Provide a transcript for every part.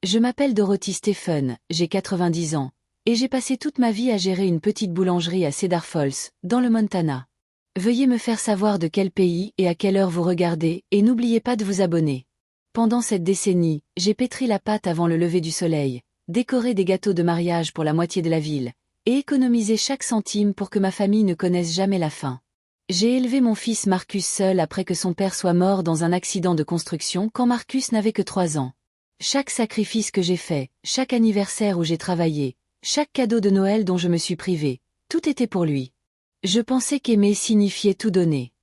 Je m'appelle Dorothy Stephen, j'ai 90 ans, et j'ai passé toute ma vie à gérer une petite boulangerie à Cedar Falls, dans le Montana. Veuillez me faire savoir de quel pays et à quelle heure vous regardez, et n'oubliez pas de vous abonner. Pendant cette décennie, j'ai pétri la pâte avant le lever du soleil, décoré des gâteaux de mariage pour la moitié de la ville, et économisé chaque centime pour que ma famille ne connaisse jamais la faim. J'ai élevé mon fils Marcus seul après que son père soit mort dans un accident de construction quand Marcus n'avait que 3 ans. Chaque sacrifice que j'ai fait, chaque anniversaire où j'ai travaillé, chaque cadeau de Noël dont je me suis privé, tout était pour lui. Je pensais qu'aimer signifiait tout donner.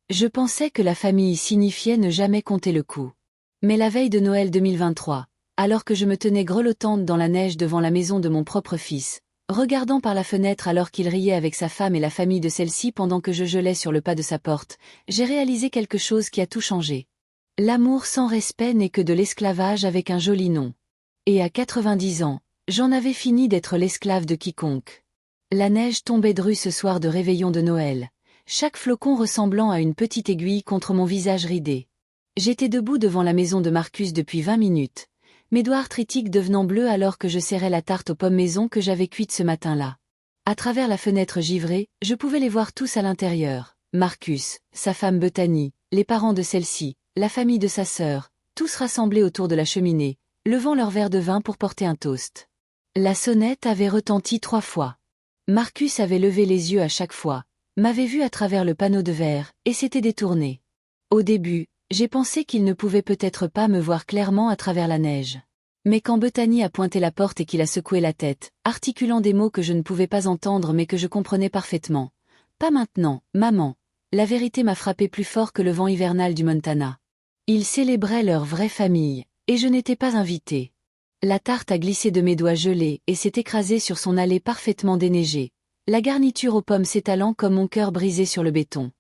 Je pensais que la famille signifiait ne jamais compter le coup. Mais la veille de Noël 2023, alors que je me tenais grelottante dans la neige devant la maison de mon propre fils, regardant par la fenêtre alors qu'il riait avec sa femme et la famille de celle-ci pendant que je gelais sur le pas de sa porte, j'ai réalisé quelque chose qui a tout changé. L'amour sans respect n'est que de l'esclavage avec un joli nom. Et à 90 ans, j'en avais fini d'être l'esclave de quiconque. La neige tombait drue ce soir de réveillon de Noël, chaque flocon ressemblant à une petite aiguille contre mon visage ridé. J'étais debout devant la maison de Marcus depuis 20 minutes, mes doigts arthritiques devenant bleus alors que je serrais la tarte aux pommes maison que j'avais cuite ce matin-là. À travers la fenêtre givrée, je pouvais les voir tous à l'intérieur, Marcus, sa femme Bethany, les parents de celle-ci, la famille de sa sœur, tous rassemblés autour de la cheminée, levant leur verre de vin pour porter un toast. La sonnette avait retenti 3 fois. Marcus avait levé les yeux à chaque fois, m'avait vu à travers le panneau de verre, et s'était détourné. Au début, j'ai pensé qu'il ne pouvait peut-être pas me voir clairement à travers la neige. Mais quand Bethany a pointé la porte et qu'il a secoué la tête, articulant des mots que je ne pouvais pas entendre mais que je comprenais parfaitement. « Pas maintenant, maman !» La vérité m'a frappé plus fort que le vent hivernal du Montana. Ils célébraient leur vraie famille, et je n'étais pas invitée. La tarte a glissé de mes doigts gelés et s'est écrasée sur son allée parfaitement déneigée, la garniture aux pommes s'étalant comme mon cœur brisé sur le béton.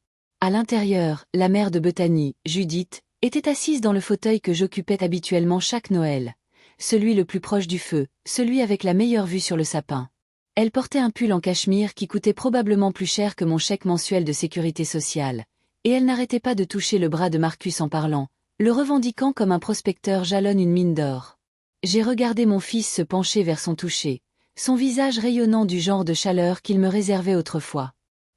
À l'intérieur, la mère de Bethany, Judith, était assise dans le fauteuil que j'occupais habituellement chaque Noël. Celui le plus proche du feu, celui avec la meilleure vue sur le sapin. Elle portait un pull en cachemire qui coûtait probablement plus cher que mon chèque mensuel de sécurité sociale, et elle n'arrêtait pas de toucher le bras de Marcus en parlant, le revendiquant comme un prospecteur jalonne une mine d'or. J'ai regardé mon fils se pencher vers son toucher, son visage rayonnant du genre de chaleur qu'il me réservait autrefois.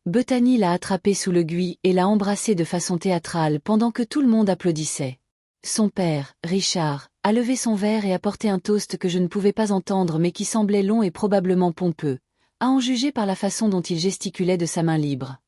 Bethany l'a attrapé sous le gui et l'a embrassé de façon théâtrale pendant que tout le monde applaudissait. Son père, Richard, a levé son verre et a porté un toast que je ne pouvais pas entendre mais qui semblait long et probablement pompeux, à en juger par la façon dont il gesticulait de sa main libre.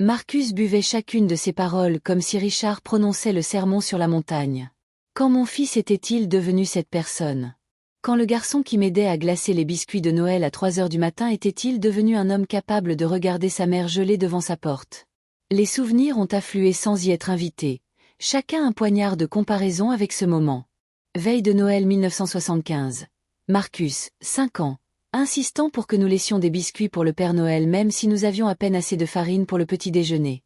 Marcus buvait chacune de ses paroles comme si Richard prononçait le sermon sur la montagne. Quand mon fils était-il devenu cette personne? Quand le garçon qui m'aidait à glacer les biscuits de Noël à 3 heures du matin était-il devenu un homme capable de regarder sa mère gelée devant sa porte? Les souvenirs ont afflué sans y être invités, chacun un poignard de comparaison avec ce moment. Veille de Noël 1975. Marcus, 5 ans, insistant pour que nous laissions des biscuits pour le Père Noël même si nous avions à peine assez de farine pour le petit déjeuner.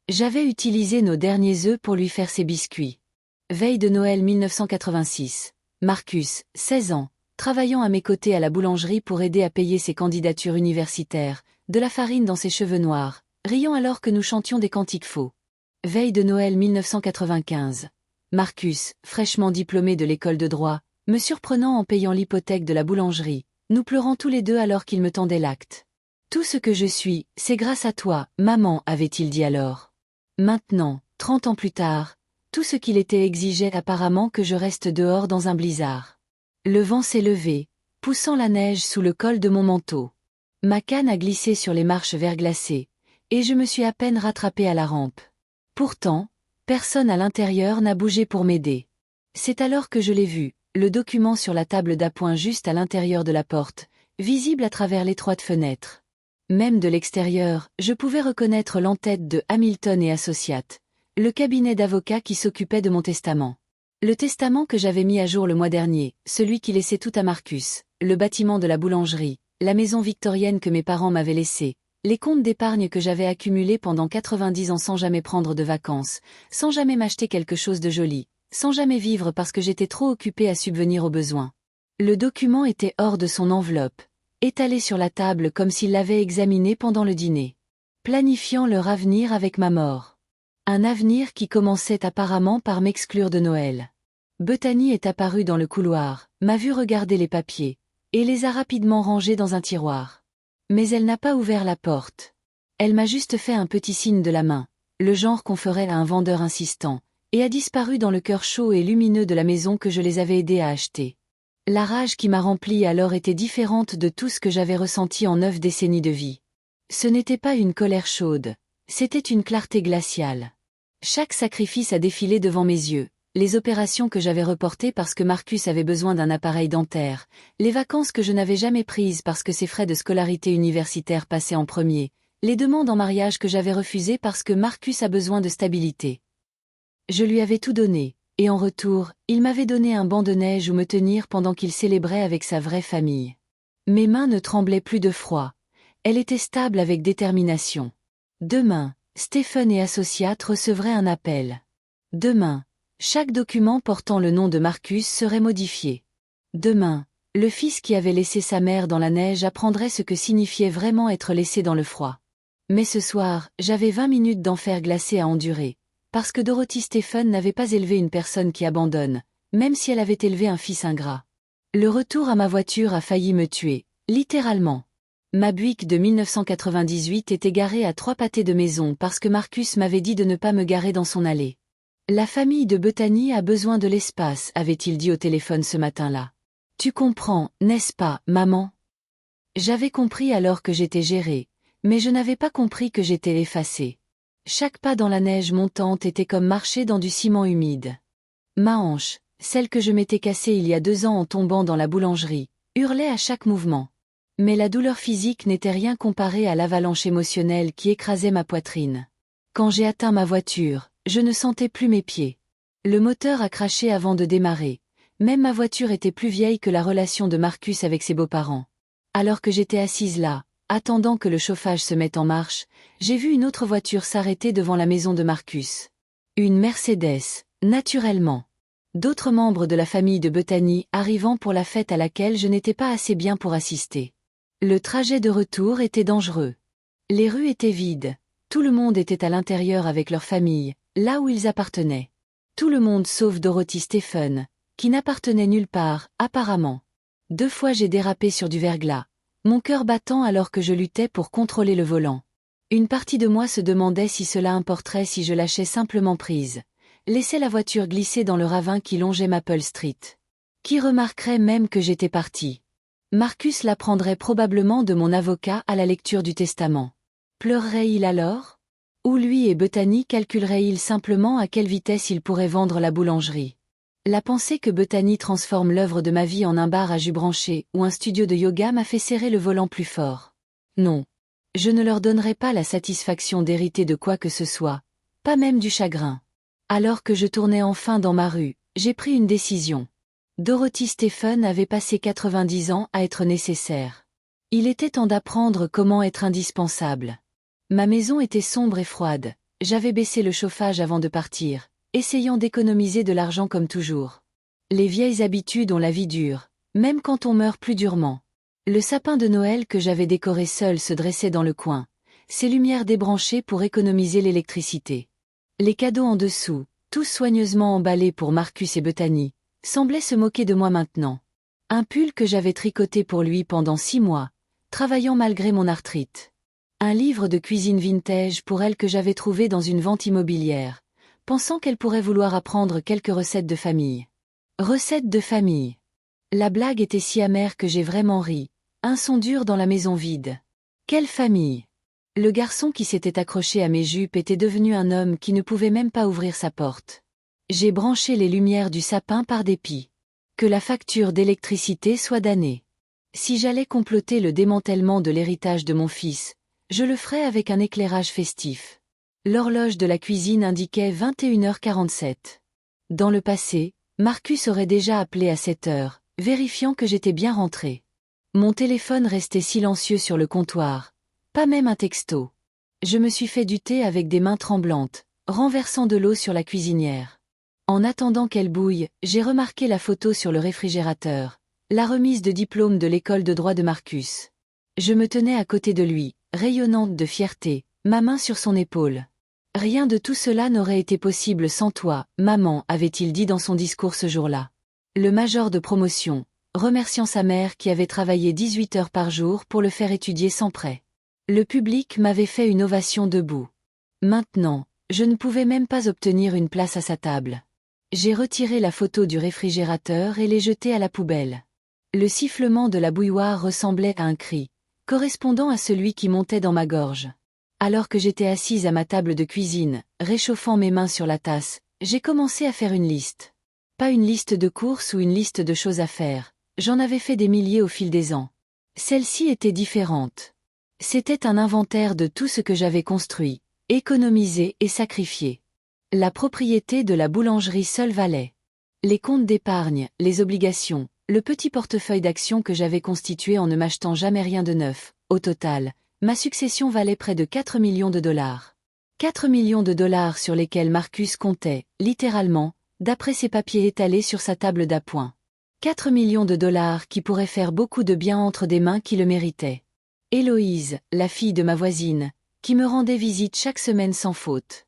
J'avais utilisé nos derniers œufs pour lui faire ses biscuits. Veille de Noël 1986. Marcus, 16 ans, travaillant à mes côtés à la boulangerie pour aider à payer ses candidatures universitaires, de la farine dans ses cheveux noirs, riant alors que nous chantions des cantiques faux. Veille de Noël 1995. Marcus, fraîchement diplômé de l'école de droit, me surprenant en payant l'hypothèque de la boulangerie, nous pleurant tous les deux alors qu'il me tendait l'acte. Tout ce que je suis, c'est grâce à toi, maman, avait-il dit alors. Maintenant, 30 ans plus tard, tout ce qu'il était exigeait apparemment que je reste dehors dans un blizzard. Le vent s'est levé, poussant la neige sous le col de mon manteau. Ma canne a glissé sur les marches verglacées, et je me suis à peine rattrapée à la rampe. Pourtant, personne à l'intérieur n'a bougé pour m'aider. C'est alors que je l'ai vu, le document sur la table d'appoint juste à l'intérieur de la porte, visible à travers l'étroite fenêtre. Même de l'extérieur, je pouvais reconnaître l'entête de Hamilton et Associates, le cabinet d'avocats qui s'occupait de mon testament. Le testament que j'avais mis à jour le mois dernier, celui qui laissait tout à Marcus, le bâtiment de la boulangerie, la maison victorienne que mes parents m'avaient laissée, les comptes d'épargne que j'avais accumulés pendant 90 ans sans jamais prendre de vacances, sans jamais m'acheter quelque chose de joli, sans jamais vivre parce que j'étais trop occupée à subvenir aux besoins. Le document était hors de son enveloppe, étalé sur la table comme s'il l'avait examiné pendant le dîner. Planifiant leur avenir avec ma mort. Un avenir qui commençait apparemment par m'exclure de Noël. Bethany est apparue dans le couloir, m'a vu regarder les papiers, et les a rapidement rangés dans un tiroir. Mais elle n'a pas ouvert la porte. Elle m'a juste fait un petit signe de la main, le genre qu'on ferait à un vendeur insistant, et a disparu dans le cœur chaud et lumineux de la maison que je les avais aidés à acheter. La rage qui m'a remplie alors était différente de tout ce que j'avais ressenti en 9 décennies de vie. Ce n'était pas une colère chaude, c'était une clarté glaciale. Chaque sacrifice a défilé devant mes yeux, les opérations que j'avais reportées parce que Marcus avait besoin d'un appareil dentaire, les vacances que je n'avais jamais prises parce que ses frais de scolarité universitaire passaient en premier, les demandes en mariage que j'avais refusées parce que Marcus a besoin de stabilité. Je lui avais tout donné. Et en retour, il m'avait donné un banc de neige où me tenir pendant qu'il célébrait avec sa vraie famille. Mes mains ne tremblaient plus de froid. Elles étaient stables avec détermination. Demain, Stephen et Associates recevraient un appel. Demain, chaque document portant le nom de Marcus serait modifié. Demain, le fils qui avait laissé sa mère dans la neige apprendrait ce que signifiait vraiment être laissé dans le froid. Mais ce soir, j'avais 20 minutes d'enfer glacé à endurer. Parce que Dorothy Stephen n'avait pas élevé une personne qui abandonne, même si elle avait élevé un fils ingrat. Le retour à ma voiture a failli me tuer, littéralement. Ma Buick de 1998 était garée à 3 pâtés de maison parce que Marcus m'avait dit de ne pas me garer dans son allée. La famille de Bethany a besoin de l'espace, avait-il dit au téléphone ce matin-là. Tu comprends, n'est-ce pas, maman? J'avais compris alors que j'étais gérée, mais je n'avais pas compris que j'étais effacée. Chaque pas dans la neige montante était comme marcher dans du ciment humide. Ma hanche, celle que je m'étais cassée il y a 2 ans en tombant dans la boulangerie, hurlait à chaque mouvement. Mais la douleur physique n'était rien comparée à l'avalanche émotionnelle qui écrasait ma poitrine. Quand j'ai atteint ma voiture, je ne sentais plus mes pieds. Le moteur a craché avant de démarrer. Même ma voiture était plus vieille que la relation de Marcus avec ses beaux-parents. Alors que j'étais assise là, attendant que le chauffage se mette en marche, j'ai vu une autre voiture s'arrêter devant la maison de Marcus. Une Mercedes, naturellement. D'autres membres de la famille de Bethany arrivant pour la fête à laquelle je n'étais pas assez bien pour assister. Le trajet de retour était dangereux. Les rues étaient vides. Tout le monde était à l'intérieur avec leur famille, là où ils appartenaient. Tout le monde sauf Dorothy Stephen, qui n'appartenait nulle part, apparemment. 2 fois j'ai dérapé sur du verglas, mon cœur battant alors que je luttais pour contrôler le volant. Une partie de moi se demandait si cela importerait si je lâchais simplement prise. Laissais la voiture glisser dans le ravin qui longeait Maple Street. Qui remarquerait même que j'étais partie? Marcus l'apprendrait probablement de mon avocat à la lecture du testament. Pleurerait-il alors? Ou lui et Bethany calculeraient-ils simplement à quelle vitesse ils pourraient vendre la boulangerie? La pensée que Bethany transforme l'œuvre de ma vie en un bar à jus branché ou un studio de yoga m'a fait serrer le volant plus fort. Non. Je ne leur donnerai pas la satisfaction d'hériter de quoi que ce soit, pas même du chagrin. Alors que je tournais enfin dans ma rue, j'ai pris une décision. Dorothy Stephen avait passé 90 ans à être nécessaire. Il était temps d'apprendre comment être indispensable. Ma maison était sombre et froide, j'avais baissé le chauffage avant de partir, essayant d'économiser de l'argent comme toujours. Les vieilles habitudes ont la vie dure, même quand on meurt plus durement. Le sapin de Noël que j'avais décoré seul se dressait dans le coin, ses lumières débranchées pour économiser l'électricité. Les cadeaux en dessous, tous soigneusement emballés pour Marcus et Bethany, semblaient se moquer de moi maintenant. Un pull que j'avais tricoté pour lui pendant 6 mois, travaillant malgré mon arthrite. Un livre de cuisine vintage pour elle que j'avais trouvé dans une vente immobilière, pensant qu'elle pourrait vouloir apprendre quelques recettes de famille. Recettes de famille. La blague était si amère que j'ai vraiment ri, un son dur dans la maison vide. Quelle famille! Le garçon qui s'était accroché à mes jupes était devenu un homme qui ne pouvait même pas ouvrir sa porte. J'ai branché les lumières du sapin par dépit. Que la facture d'électricité soit damnée. Si j'allais comploter le démantèlement de l'héritage de mon fils, je le ferais avec un éclairage festif. L'horloge de la cuisine indiquait 21h47. Dans le passé, Marcus aurait déjà appelé à 7 heures, vérifiant que j'étais bien rentré. Mon téléphone restait silencieux sur le comptoir, pas même un texto. Je me suis fait du thé avec des mains tremblantes, renversant de l'eau sur la cuisinière. En attendant qu'elle bouille, j'ai remarqué la photo sur le réfrigérateur, la remise de diplôme de l'école de droit de Marcus. Je me tenais à côté de lui, rayonnante de fierté, ma main sur son épaule. Rien de tout cela n'aurait été possible sans toi, maman, avait-il dit dans son discours ce jour-là. Le major de promotion, remerciant sa mère qui avait travaillé 18 heures par jour pour le faire étudier sans prêt. Le public m'avait fait une ovation debout. Maintenant, je ne pouvais même pas obtenir une place à sa table. J'ai retiré la photo du réfrigérateur et l'ai jetée à la poubelle. Le sifflement de la bouilloire ressemblait à un cri, correspondant à celui qui montait dans ma gorge. Alors que j'étais assise à ma table de cuisine, réchauffant mes mains sur la tasse, j'ai commencé à faire une liste. Pas une liste de courses ou une liste de choses à faire, j'en avais fait des milliers au fil des ans. Celle-ci était différente. C'était un inventaire de tout ce que j'avais construit, économisé et sacrifié. La propriété de la boulangerie seule valait. Les comptes d'épargne, les obligations, le petit portefeuille d'actions que j'avais constitué en ne m'achetant jamais rien de neuf, au total, ma succession valait près de 4 millions de dollars. 4 millions de dollars sur lesquels Marcus comptait, littéralement, d'après ses papiers étalés sur sa table d'appoint. 4 millions de dollars qui pourraient faire beaucoup de bien entre des mains qui le méritaient. Héloïse, la fille de ma voisine, qui me rendait visite chaque semaine sans faute.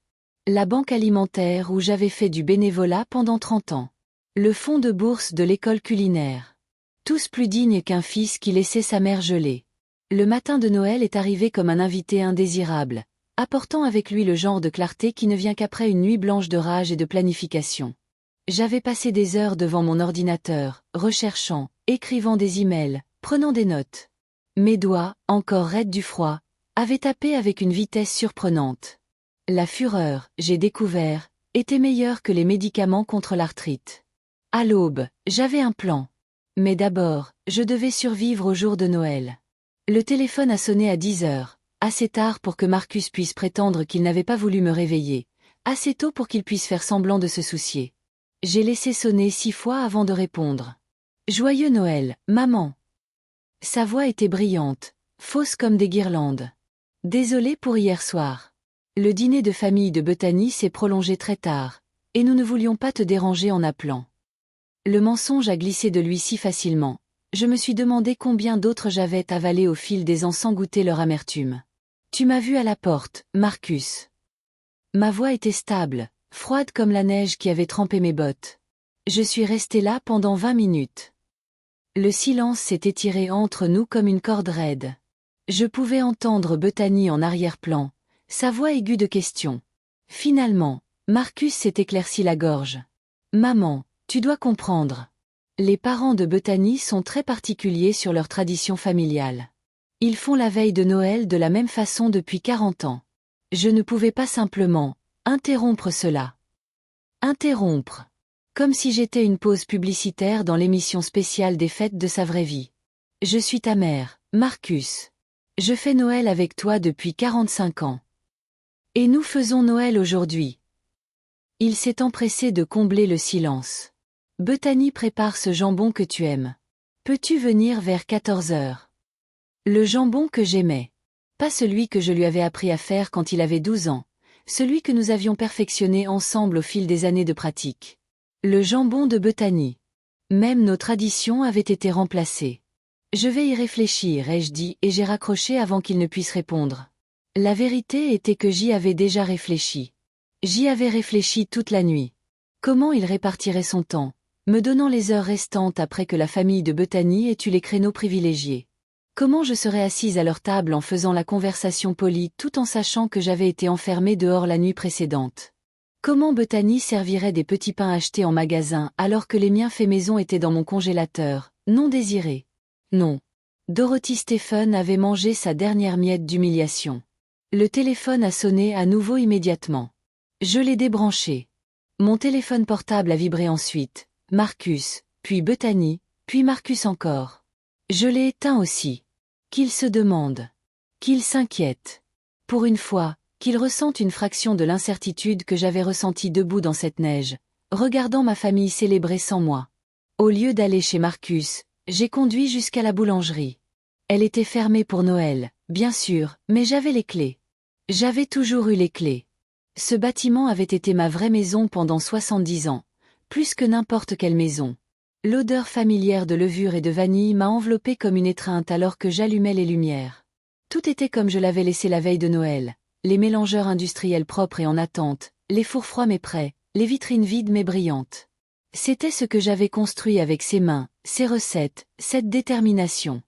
La banque alimentaire où j'avais fait du bénévolat pendant 30 ans. Le fonds de bourse de l'école culinaire. Tous plus dignes qu'un fils qui laissait sa mère geler. Le matin de Noël est arrivé comme un invité indésirable, apportant avec lui le genre de clarté qui ne vient qu'après une nuit blanche de rage et de planification. J'avais passé des heures devant mon ordinateur, recherchant, écrivant des emails, prenant des notes. Mes doigts, encore raides du froid, avaient tapé avec une vitesse surprenante. La fureur, j'ai découvert, était meilleure que les médicaments contre l'arthrite. À l'aube, j'avais un plan. Mais d'abord, je devais survivre au jour de Noël. Le téléphone a sonné à 10 heures, assez tard pour que Marcus puisse prétendre qu'il n'avait pas voulu me réveiller, assez tôt pour qu'il puisse faire semblant de se soucier. J'ai laissé sonner 6 fois avant de répondre. Joyeux Noël, maman. Sa voix était brillante, fausse comme des guirlandes. Désolée pour hier soir. Le dîner de famille de Bethany s'est prolongé très tard, et nous ne voulions pas te déranger en appelant. Le mensonge a glissé de lui si facilement. Je me suis demandé combien d'autres j'avais avalé au fil des ans sans goûter leur amertume. Tu m'as vu à la porte, Marcus. Ma voix était stable, froide comme la neige qui avait trempé mes bottes. Je suis restée là pendant 20 minutes. Le silence s'est étiré entre nous comme une corde raide. Je pouvais entendre Bethany en arrière-plan, sa voix aiguë de question. Finalement, Marcus s'est éclairci la gorge. Maman, tu dois comprendre. Les parents de Bethany sont très particuliers sur leur tradition familiale. Ils font la veille de Noël de la même façon depuis 40 ans. Je ne pouvais pas simplement interrompre cela. Interrompre. Comme si j'étais une pause publicitaire dans l'émission spéciale des fêtes de sa vraie vie. Je suis ta mère, Marcus. Je fais Noël avec toi depuis 45 ans. Et nous faisons Noël aujourd'hui. Il s'est empressé de combler le silence. Bethany prépare ce jambon que tu aimes. Peux-tu venir vers 14 heures? Le jambon que j'aimais. Pas celui que je lui avais appris à faire quand il avait 12 ans, celui que nous avions perfectionné ensemble au fil des années de pratique. Le jambon de Bethany. Même nos traditions avaient été remplacées. Je vais y réfléchir, ai-je dit, et j'ai raccroché avant qu'il ne puisse répondre. La vérité était que j'y avais déjà réfléchi. J'y avais réfléchi toute la nuit. Comment il répartirait son temps, me donnant les heures restantes après que la famille de Bethany ait eu les créneaux privilégiés. Comment je serais assise à leur table en faisant la conversation polie tout en sachant que j'avais été enfermée dehors la nuit précédente. Comment Bethany servirait des petits pains achetés en magasin alors que les miens faits maison étaient dans mon congélateur, non désirés. Non. Dorothy Stephen avait mangé sa dernière miette d'humiliation. Le téléphone a sonné à nouveau immédiatement. Je l'ai débranché. Mon téléphone portable a vibré ensuite. Marcus, puis Bethany, puis Marcus encore. Je l'ai éteint aussi. Qu'il se demande. Qu'il s'inquiète. Pour une fois, qu'il ressente une fraction de l'incertitude que j'avais ressentie debout dans cette neige, regardant ma famille célébrer sans moi. Au lieu d'aller chez Marcus, j'ai conduit jusqu'à la boulangerie. Elle était fermée pour Noël, bien sûr, mais j'avais les clés. J'avais toujours eu les clés. Ce bâtiment avait été ma vraie maison pendant 70 ans, plus que n'importe quelle maison. L'odeur familière de levure et de vanille m'a enveloppée comme une étreinte alors que j'allumais les lumières. Tout était comme je l'avais laissé la veille de Noël. les mélangeurs industriels propres et en attente, les fours froids mais prêts, les vitrines vides mais brillantes. C'était ce que j'avais construit avec ses mains, ses recettes, cette détermination.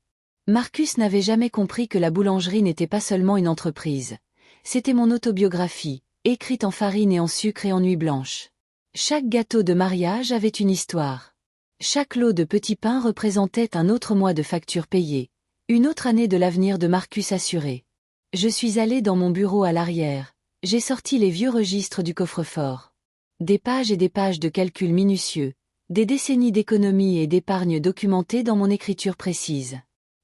Marcus n'avait jamais compris que la boulangerie n'était pas seulement une entreprise. C'était mon autobiographie, écrite en farine et en sucre et en nuit blanche. Chaque gâteau de mariage avait une histoire. Chaque lot de petits pains représentait un autre mois de facture payée, une autre année de l'avenir de Marcus assuré. Je suis allé dans mon bureau à l'arrière, j'ai sorti les vieux registres du coffre-fort. Des pages et des pages de calculs minutieux, des décennies d'économie et d'épargne documentées dans mon écriture précise.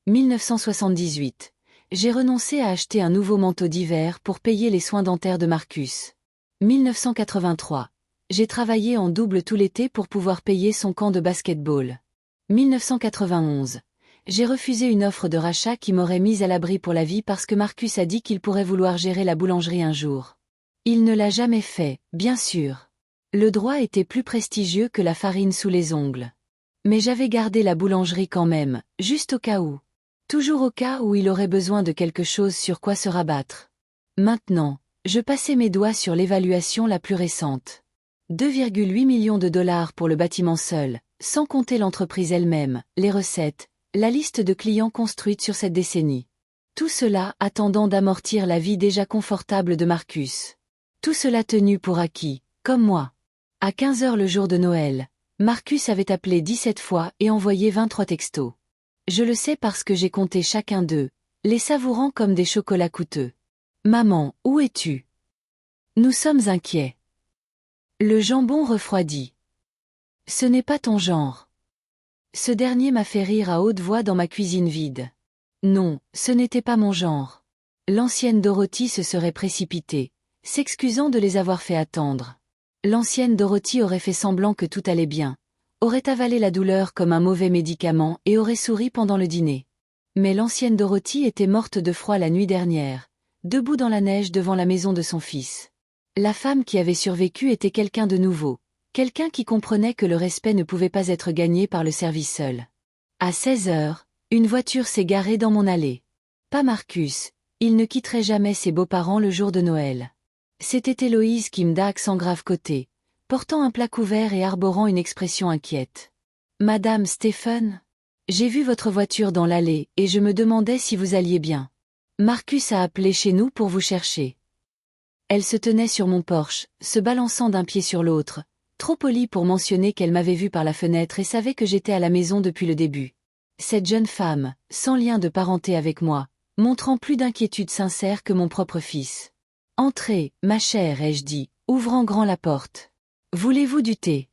1978. J'ai renoncé à acheter un nouveau manteau d'hiver pour payer les soins dentaires de Marcus. 1983. J'ai travaillé en double tout l'été pour pouvoir payer son camp de basket-ball. 1991. J'ai refusé une offre de rachat qui m'aurait mise à l'abri pour la vie parce que Marcus a dit qu'il pourrait vouloir gérer la boulangerie un jour. Il ne l'a jamais fait, bien sûr. Le droit était plus prestigieux que la farine sous les ongles. Mais j'avais gardé la boulangerie quand même, juste au cas où. Toujours au cas où il aurait besoin de quelque chose sur quoi se rabattre. Maintenant, je passais mes doigts sur l'évaluation la plus récente. 2,8 millions de dollars pour le bâtiment seul, sans compter l'entreprise elle-même, les recettes, la liste de clients construite sur cette décennie. Tout cela attendant d'amortir la vie déjà confortable de Marcus. Tout cela tenu pour acquis, comme moi. À 15 heures le jour de Noël, Marcus avait appelé 17 fois et envoyé 23 textos. Je le sais parce que j'ai compté chacun d'eux, les savourant comme des chocolats coûteux. Maman, où es-tu? Nous sommes inquiets. Le jambon refroidi. Ce n'est pas ton genre. Ce dernier m'a fait rire à haute voix dans ma cuisine vide. Non, ce n'était pas mon genre. L'ancienne Dorothy se serait précipitée, s'excusant de les avoir fait attendre. L'ancienne Dorothy aurait fait semblant que tout allait bien, aurait avalé la douleur comme un mauvais médicament et aurait souri pendant le dîner. Mais l'ancienne Dorothy était morte de froid la nuit dernière, debout dans la neige devant la maison de son fils. La femme qui avait survécu était quelqu'un de nouveau, quelqu'un qui comprenait que le respect ne pouvait pas être gagné par le service seul. À 16 heures, une voiture s'est garée dans mon allée. Pas Marcus, il ne quitterait jamais ses beaux-parents le jour de Noël. C'était Héloïse qui me d'accent grave côté, portant un plat couvert et arborant une expression inquiète. « Madame Stephen? J'ai vu votre voiture dans l'allée et je me demandais si vous alliez bien. Marcus a appelé chez nous pour vous chercher. » Elle se tenait sur mon porche, se balançant d'un pied sur l'autre, trop polie pour mentionner qu'elle m'avait vue par la fenêtre et savait que j'étais à la maison depuis le début. Cette jeune femme, sans lien de parenté avec moi, montrant plus d'inquiétude sincère que mon propre fils. « Entrez, ma chère, ai-je dit, ouvrant grand la porte. Voulez-vous du thé? »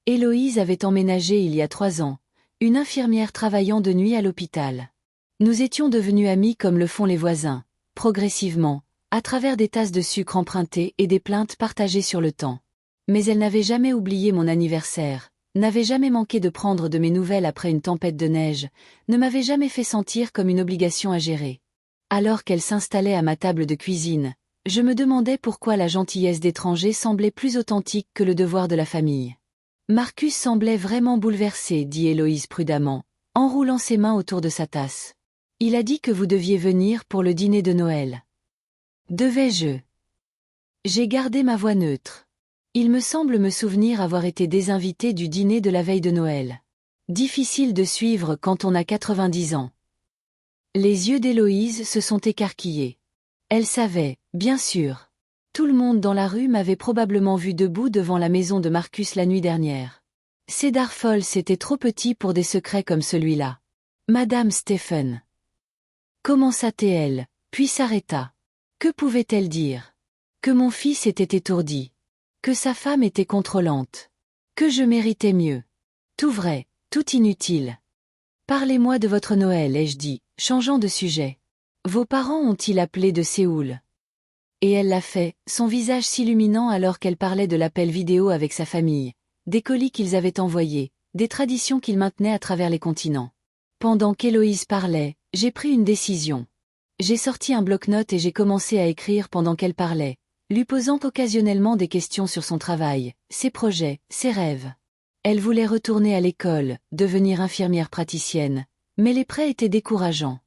Héloïse avait emménagé il y a 3 ans, une infirmière travaillant de nuit à l'hôpital. Nous étions devenus amis comme le font les voisins, progressivement, à travers des tasses de sucre empruntées et des plaintes partagées sur le temps. Mais elle n'avait jamais oublié mon anniversaire, n'avait jamais manqué de prendre de mes nouvelles après une tempête de neige, ne m'avait jamais fait sentir comme une obligation à gérer. Alors qu'elle s'installait à ma table de cuisine, je me demandais pourquoi la gentillesse d'étranger semblait plus authentique que le devoir de la famille. Marcus semblait vraiment bouleversé, dit Héloïse prudemment, enroulant ses mains autour de sa tasse. Il a dit que vous deviez venir pour le dîner de Noël. Devais-je? J'ai gardé ma voix neutre. Il me semble me souvenir avoir été désinvité du dîner de la veille de Noël. Difficile de suivre quand on a 90 ans. Les yeux d'Héloïse se sont écarquillés. Elle savait, bien sûr. Tout le monde dans la rue m'avait probablement vu debout devant la maison de Marcus la nuit dernière. Cedar Falls était trop petit pour des secrets comme celui-là. Madame Stephen. Commença-t-elle, puis s'arrêta. Que pouvait-elle dire? Que mon fils était étourdi. Que sa femme était contrôlante. Que je méritais mieux. Tout vrai, tout inutile. Parlez-moi de votre Noël, ai-je dit, changeant de sujet. Vos parents ont-ils appelé de Séoul? Et elle l'a fait, son visage s'illuminant alors qu'elle parlait de l'appel vidéo avec sa famille, des colis qu'ils avaient envoyés, des traditions qu'ils maintenaient à travers les continents. Pendant qu'Héloïse parlait, j'ai pris une décision. J'ai sorti un bloc-notes et j'ai commencé à écrire pendant qu'elle parlait, lui posant occasionnellement des questions sur son travail, ses projets, ses rêves. Elle voulait retourner à l'école, devenir infirmière praticienne, mais les prêts étaient décourageants.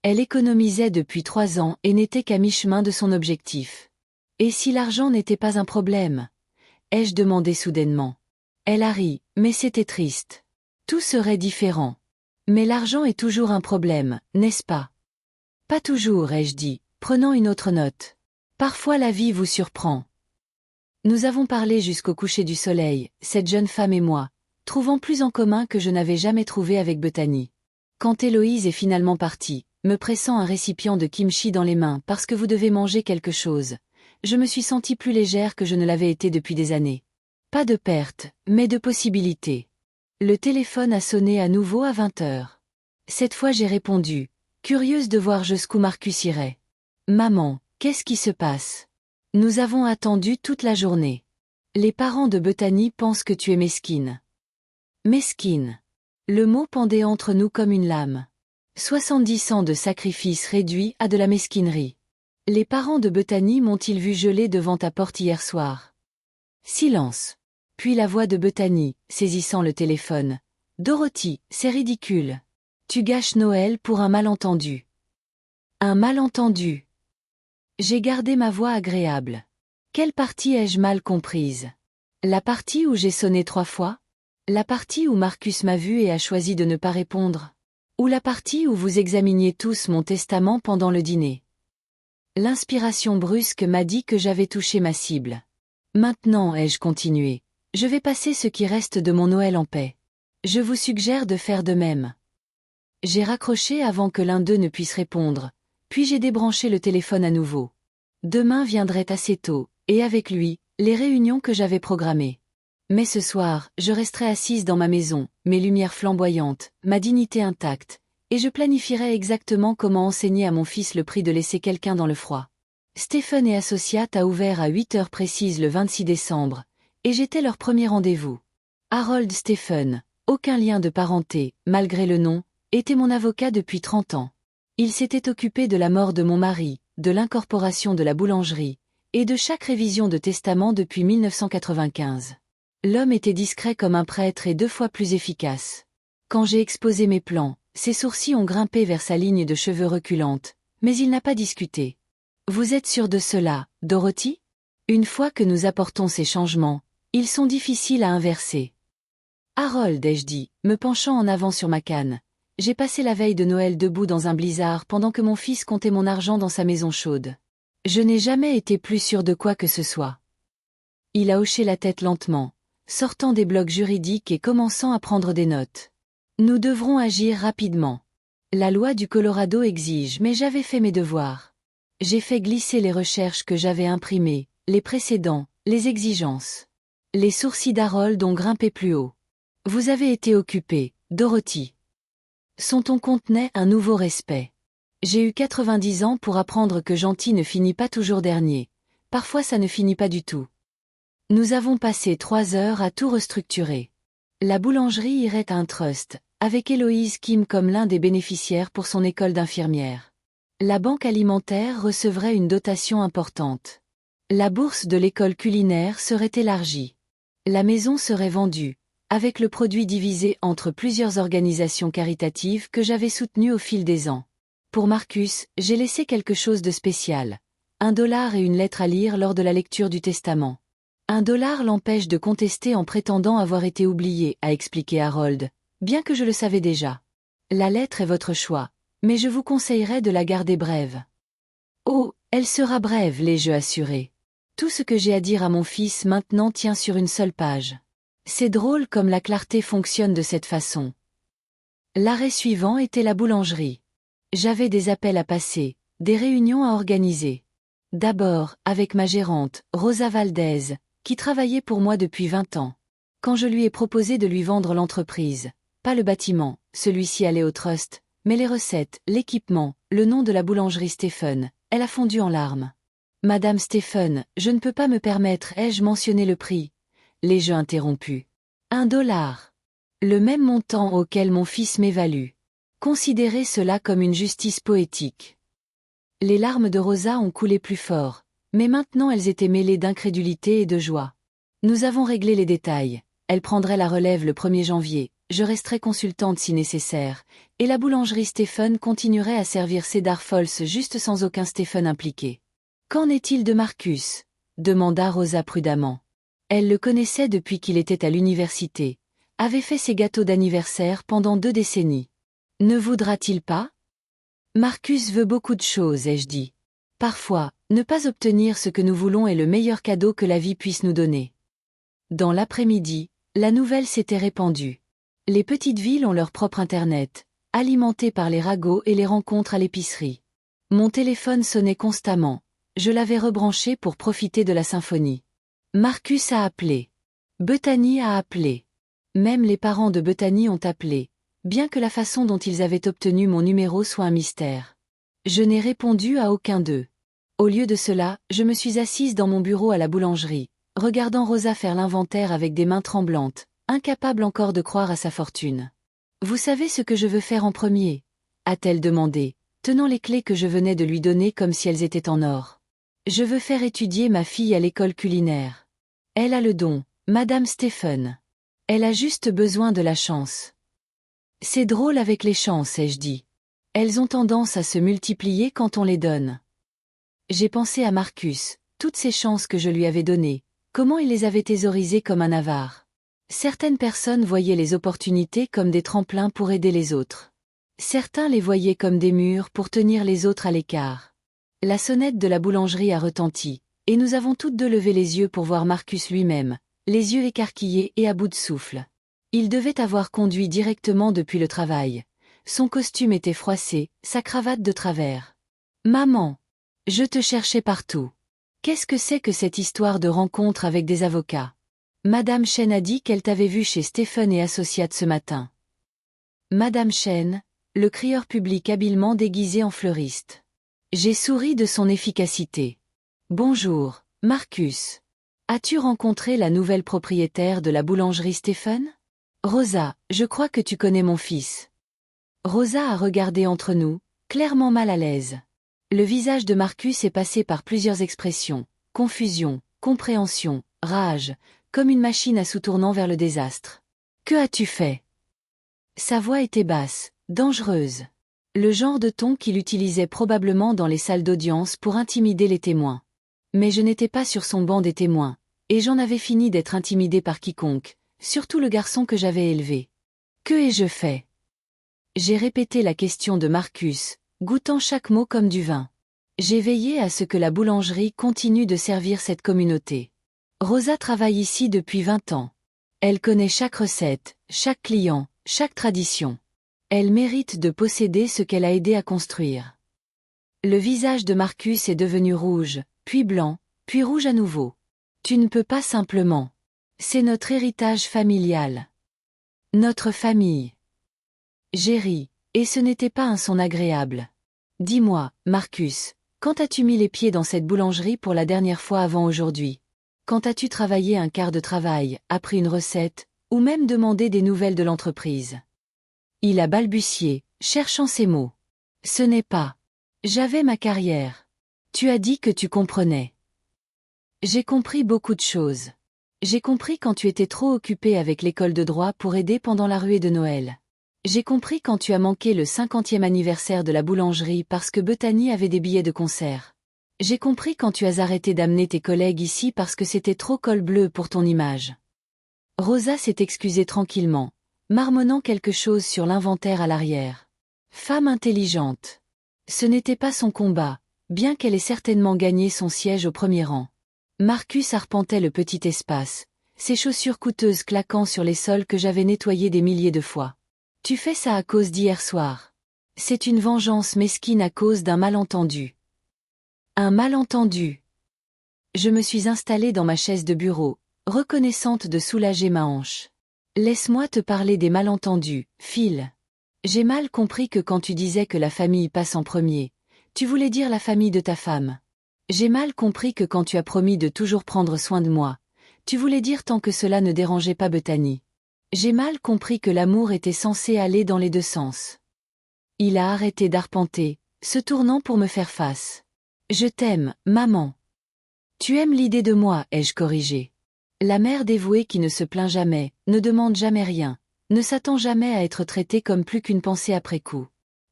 Elle économisait depuis 3 ans et n'était qu'à mi-chemin de son objectif. Et si l'argent n'était pas un problème? Ai-je demandé soudainement. Elle a ri, mais c'était triste. Tout serait différent. Mais l'argent est toujours un problème, n'est-ce pas? Pas toujours, ai-je dit, prenant une autre note. Parfois la vie vous surprend. Nous avons parlé jusqu'au coucher du soleil, cette jeune femme et moi, trouvant plus en commun que je n'avais jamais trouvé avec Bethany. Quand Héloïse est finalement partie, me pressant un récipient de kimchi dans les mains parce que vous devez manger quelque chose, je me suis sentie plus légère que je ne l'avais été depuis des années. Pas de perte, mais de possibilités. Le téléphone a sonné à nouveau à 20 heures. Cette fois j'ai répondu, curieuse de voir jusqu'où Marcus irait. Maman, qu'est-ce qui se passe? Nous avons attendu toute la journée. Les parents de Bethany pensent que tu es mesquine. Mesquine. Le mot pendait entre nous comme une lame. 70 ans de sacrifice réduits à de la mesquinerie. Les parents de Bethany m'ont-ils vu geler devant ta porte hier soir? Silence. Puis la voix de Bethany, saisissant le téléphone. Dorothy, c'est ridicule. Tu gâches Noël pour un malentendu. Un malentendu. J'ai gardé ma voix agréable. Quelle partie ai-je mal comprise? La partie où j'ai sonné 3 fois? La partie où Marcus m'a vu et a choisi de ne pas répondre? Ou la partie où vous examiniez tous mon testament pendant le dîner? L'inspiration brusque m'a dit que j'avais touché ma cible. Maintenant, ai-je continué, je vais passer ce qui reste de mon Noël en paix. Je vous suggère de faire de même. J'ai raccroché avant que l'un d'eux ne puisse répondre, puis j'ai débranché le téléphone à nouveau. Demain viendrait assez tôt, et avec lui, les réunions que j'avais programmées. Mais ce soir, je resterai assise dans ma maison, mes lumières flamboyantes, ma dignité intacte, et je planifierai exactement comment enseigner à mon fils le prix de laisser quelqu'un dans le froid. Stephen et Associates a ouvert à 8 heures précises le 26 décembre, et j'étais leur premier rendez-vous. Harold Stephen, aucun lien de parenté, malgré le nom, était mon avocat depuis 30 ans. Il s'était occupé de la mort de mon mari, de l'incorporation de la boulangerie, et de chaque révision de testament depuis 1995. L'homme était discret comme un prêtre et 2 fois plus efficace. Quand j'ai exposé mes plans, ses sourcils ont grimpé vers sa ligne de cheveux reculante, mais il n'a pas discuté. Vous êtes sûre de cela, Dorothy? Une fois que nous apportons ces changements, ils sont difficiles à inverser. Harold, ai-je dit, me penchant en avant sur ma canne. J'ai passé la veille de Noël debout dans un blizzard pendant que mon fils comptait mon argent dans sa maison chaude. Je n'ai jamais été plus sûr de quoi que ce soit. Il a hoché la tête lentement, sortant des blocs juridiques et commençant à prendre des notes. Nous devrons agir rapidement. La loi du Colorado exige, mais j'avais fait mes devoirs. J'ai fait glisser les recherches que j'avais imprimées, les précédents, les exigences. Les sourcils d'Harold ont grimpé plus haut. Vous avez été occupée, Dorothy. Son ton contenait un nouveau respect. J'ai eu 90 ans pour apprendre que gentil ne finit pas toujours dernier. Parfois ça ne finit pas du tout. Nous avons passé 3 heures à tout restructurer. La boulangerie irait à un trust, avec Héloïse Kim comme l'un des bénéficiaires pour son école d'infirmière. La banque alimentaire recevrait une dotation importante. La bourse de l'école culinaire serait élargie. La maison serait vendue, avec le produit divisé entre plusieurs organisations caritatives que j'avais soutenues au fil des ans. Pour Marcus, j'ai laissé quelque chose de spécial. $1 et une lettre à lire lors de la lecture du testament. $1 l'empêche de contester en prétendant avoir été oublié, a expliqué Harold, bien que je le savais déjà. La lettre est votre choix, mais je vous conseillerais de la garder brève. Oh, elle sera brève, l'ai-je assuré. Tout ce que j'ai à dire à mon fils maintenant tient sur une seule page. C'est drôle comme la clarté fonctionne de cette façon. L'arrêt suivant était la boulangerie. J'avais des appels à passer, des réunions à organiser. D'abord, avec ma gérante, Rosa Valdez, qui travaillait pour moi depuis 20 ans. Quand je lui ai proposé de lui vendre l'entreprise, pas le bâtiment, celui-ci allait au trust, mais les recettes, l'équipement, le nom de la boulangerie Stephen, elle a fondu en larmes. Madame Stephen, je ne peux pas me permettre, ai-je mentionné le prix? L'ai-je interrompu. $1. Le même montant auquel mon fils m'évalue. Considérez cela comme une justice poétique. Les larmes de Rosa ont coulé plus fort, mais maintenant elles étaient mêlées d'incrédulité et de joie. Nous avons réglé les détails. Elle prendrait la relève le 1er janvier. je resterai consultante si nécessaire, et la boulangerie Stephen continuerait à servir Cedar Falls juste sans aucun Stephen impliqué. Qu'en est-il de Marcus? Demanda Rosa prudemment. Elle le connaissait depuis qu'il était à l'université, avait fait ses gâteaux d'anniversaire pendant 2 décennies. Ne voudra-t-il pas? Marcus veut beaucoup de choses, ai-je dit. Parfois, ne pas obtenir ce que nous voulons est le meilleur cadeau que la vie puisse nous donner. Dans l'après-midi, la nouvelle s'était répandue. Les petites villes ont leur propre Internet, alimenté par les ragots et les rencontres à l'épicerie. Mon téléphone sonnait constamment. Je l'avais rebranché pour profiter de la symphonie. Marcus a appelé. Bethany a appelé. Même les parents de Bethany ont appelé, bien que la façon dont ils avaient obtenu mon numéro soit un mystère. Je n'ai répondu à aucun d'eux. Au lieu de cela, je me suis assise dans mon bureau à la boulangerie, regardant Rosa faire l'inventaire avec des mains tremblantes, incapable encore de croire à sa fortune. « Vous savez ce que je veux faire en premier ?» a-t-elle demandé, tenant les clés que je venais de lui donner comme si elles étaient en or. « Je veux faire étudier ma fille à l'école culinaire. Elle a le don, Madame Stephen. Elle a juste besoin de la chance. » C'est drôle avec les chances, ai-je dit. Elles ont tendance à se multiplier quand on les donne. J'ai pensé à Marcus, toutes ces chances que je lui avais données, comment il les avait thésaurisées comme un avare. Certaines personnes voyaient les opportunités comme des tremplins pour aider les autres. Certains les voyaient comme des murs pour tenir les autres à l'écart. La sonnette de la boulangerie a retenti, et nous avons toutes deux levé les yeux pour voir Marcus lui-même, les yeux écarquillés et à bout de souffle. Il devait avoir conduit directement depuis le travail. Son costume était froissé, sa cravate de travers. « Maman! Je te cherchais partout. Qu'est-ce que c'est que cette histoire de rencontre avec des avocats? Madame Chen a dit qu'elle t'avait vu chez Stephen et Associates ce matin. » Madame Chen, le crieur public habilement déguisé en fleuriste. J'ai souri de son efficacité. « Bonjour, Marcus. As-tu rencontré la nouvelle propriétaire de la boulangerie Stephen? Rosa, je crois que tu connais mon fils. » Rosa a regardé entre nous, clairement mal à l'aise. Le visage de Marcus est passé par plusieurs expressions, confusion, compréhension, rage, comme une machine à sous-tournant vers le désastre. « Que as-tu fait ?» Sa voix était basse, dangereuse. Le genre de ton qu'il utilisait probablement dans les salles d'audience pour intimider les témoins. Mais je n'étais pas sur son banc des témoins, et j'en avais fini d'être intimidé par quiconque, surtout le garçon que j'avais élevé. « Que ai-je fait ?» J'ai répété la question de Marcus, goûtant chaque mot comme du vin. J'ai veillé à ce que la boulangerie continue de servir cette communauté. Rosa travaille ici depuis 20 ans. Elle connaît chaque recette, chaque client, chaque tradition. Elle mérite de posséder ce qu'elle a aidé à construire. Le visage de Marcus est devenu rouge, puis blanc, puis rouge à nouveau. Tu ne peux pas simplement. C'est notre héritage familial. Notre famille. J'ai ri, et ce n'était pas un son agréable. Dis-moi, Marcus, quand as-tu mis les pieds dans cette boulangerie pour la dernière fois avant aujourd'hui? Quand as-tu travaillé un quart de travail, appris une recette, ou même demandé des nouvelles de l'entreprise? Il a balbutié, cherchant ses mots. Ce n'est pas. J'avais ma carrière. Tu as dit que tu comprenais. J'ai compris beaucoup de choses. J'ai compris quand tu étais trop occupé avec l'école de droit pour aider pendant la ruée de Noël. J'ai compris quand tu as manqué le 50e anniversaire de la boulangerie parce que Bethany avait des billets de concert. J'ai compris quand tu as arrêté d'amener tes collègues ici parce que c'était trop col bleu pour ton image. Rosa s'est excusée tranquillement, marmonnant quelque chose sur l'inventaire à l'arrière. Femme intelligente. Ce n'était pas son combat, bien qu'elle ait certainement gagné son siège au premier rang. Marcus arpentait le petit espace, ses chaussures coûteuses claquant sur les sols que j'avais nettoyés des milliers de fois. Tu fais ça à cause d'hier soir. C'est une vengeance mesquine à cause d'un malentendu. Un malentendu. Je me suis installée dans ma chaise de bureau, reconnaissante de soulager ma hanche. Laisse-moi te parler des malentendus, Phil. J'ai mal compris que quand tu disais que la famille passe en premier, tu voulais dire la famille de ta femme. J'ai mal compris que quand tu as promis de toujours prendre soin de moi, tu voulais dire tant que cela ne dérangeait pas Bethany. J'ai mal compris que l'amour était censé aller dans les deux sens. Il a arrêté d'arpenter, se tournant pour me faire face. Je t'aime, maman. Tu aimes l'idée de moi, ai-je corrigé. La mère dévouée qui ne se plaint jamais, ne demande jamais rien, ne s'attend jamais à être traitée comme plus qu'une pensée après coup.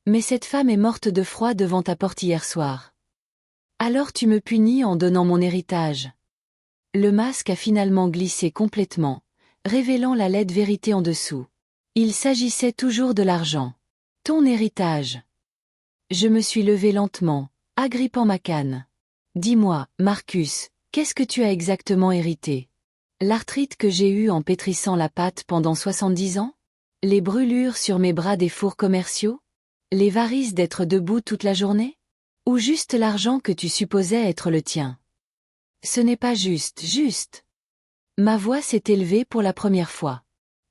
Mais cette femme est morte de froid devant ta porte hier soir. Alors tu me punis en donnant mon héritage. Le masque a finalement glissé complètement, révélant la laide vérité en dessous. Il s'agissait toujours de l'argent. Ton héritage. Je me suis levé lentement, agrippant ma canne. Dis-moi, Marcus, qu'est-ce que tu as exactement hérité? L'arthrite que j'ai eue en pétrissant la pâte pendant 70 ans? Les brûlures sur mes bras des fours commerciaux? Les varices d'être debout toute la journée? Ou juste l'argent que tu supposais être le tien? Ce n'est pas juste. Ma voix s'est élevée pour la première fois.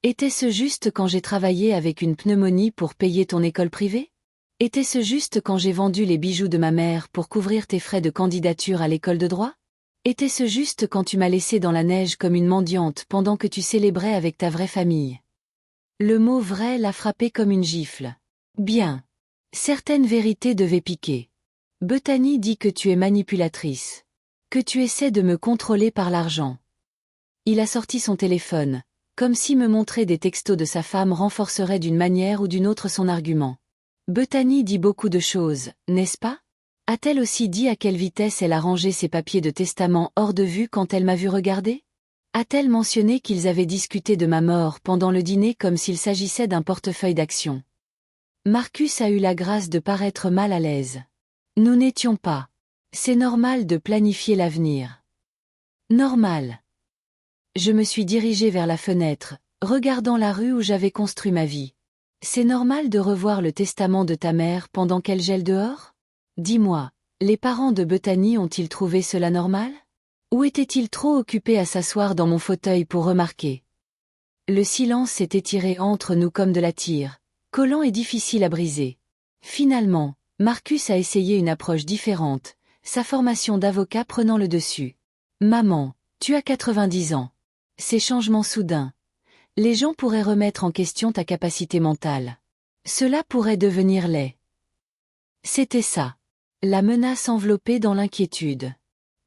Était-ce juste quand j'ai travaillé avec une pneumonie pour payer ton école privée? Était-ce juste quand j'ai vendu les bijoux de ma mère pour couvrir tes frais de candidature à l'école de droit? Était-ce juste quand tu m'as laissé dans la neige comme une mendiante pendant que tu célébrais avec ta vraie famille? Le mot vrai l'a frappé comme une gifle. Bien. Certaines vérités devaient piquer. Bethany dit que tu es manipulatrice. Que tu essaies de me contrôler par l'argent. Il a sorti son téléphone, comme si me montrer des textos de sa femme renforcerait d'une manière ou d'une autre son argument. Bethany dit beaucoup de choses, n'est-ce pas? A-t-elle aussi dit à quelle vitesse elle a rangé ses papiers de testament hors de vue quand elle m'a vu regarder? A-t-elle mentionné qu'ils avaient discuté de ma mort pendant le dîner comme s'il s'agissait d'un portefeuille d'actions? Marcus a eu la grâce de paraître mal à l'aise. Nous n'étions pas. C'est normal de planifier l'avenir. Normal. Je me suis dirigée vers la fenêtre, regardant la rue où j'avais construit ma vie. C'est normal de revoir le testament de ta mère pendant qu'elle gèle dehors? Dis-moi, les parents de Bethany ont-ils trouvé cela normal? Ou étaient-ils trop occupés à s'asseoir dans mon fauteuil pour remarquer? Le silence s'est étiré entre nous comme de la tire, collant et difficile à briser. Finalement, Marcus a essayé une approche différente, sa formation d'avocat prenant le dessus. Maman, tu as 90 ans. Ces changements soudains. Les gens pourraient remettre en question ta capacité mentale. Cela pourrait devenir laid. C'était ça. La menace enveloppée dans l'inquiétude.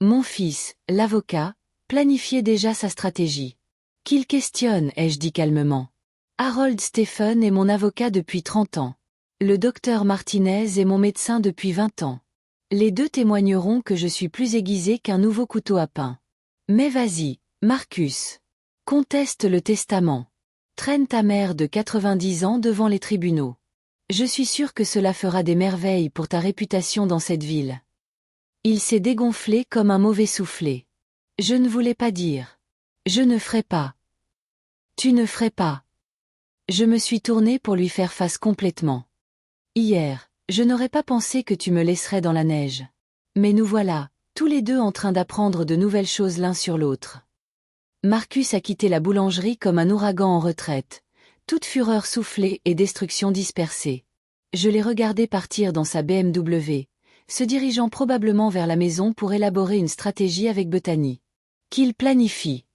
Mon fils, l'avocat, planifiait déjà sa stratégie. Qu'il questionne, ai-je dit calmement. Harold Stephen est mon avocat depuis 30 ans. Le docteur Martinez est mon médecin depuis 20 ans. Les deux témoigneront que je suis plus aiguisé qu'un nouveau couteau à pain. Mais vas-y, Marcus. Conteste le testament. Traîne ta mère de 90 ans devant les tribunaux. Je suis sûr que cela fera des merveilles pour ta réputation dans cette ville. Il s'est dégonflé comme un mauvais soufflé. Je ne voulais pas dire. Je ne ferai pas. Tu ne ferais pas. Je me suis tourné pour lui faire face complètement. Hier, je n'aurais pas pensé que tu me laisserais dans la neige. Mais nous voilà, tous les deux en train d'apprendre de nouvelles choses l'un sur l'autre. Marcus a quitté la boulangerie comme un ouragan en retraite, toute fureur soufflée et destruction dispersée. Je l'ai regardé partir dans sa BMW, se dirigeant probablement vers la maison pour élaborer une stratégie avec Bethany. Qu'il planifie.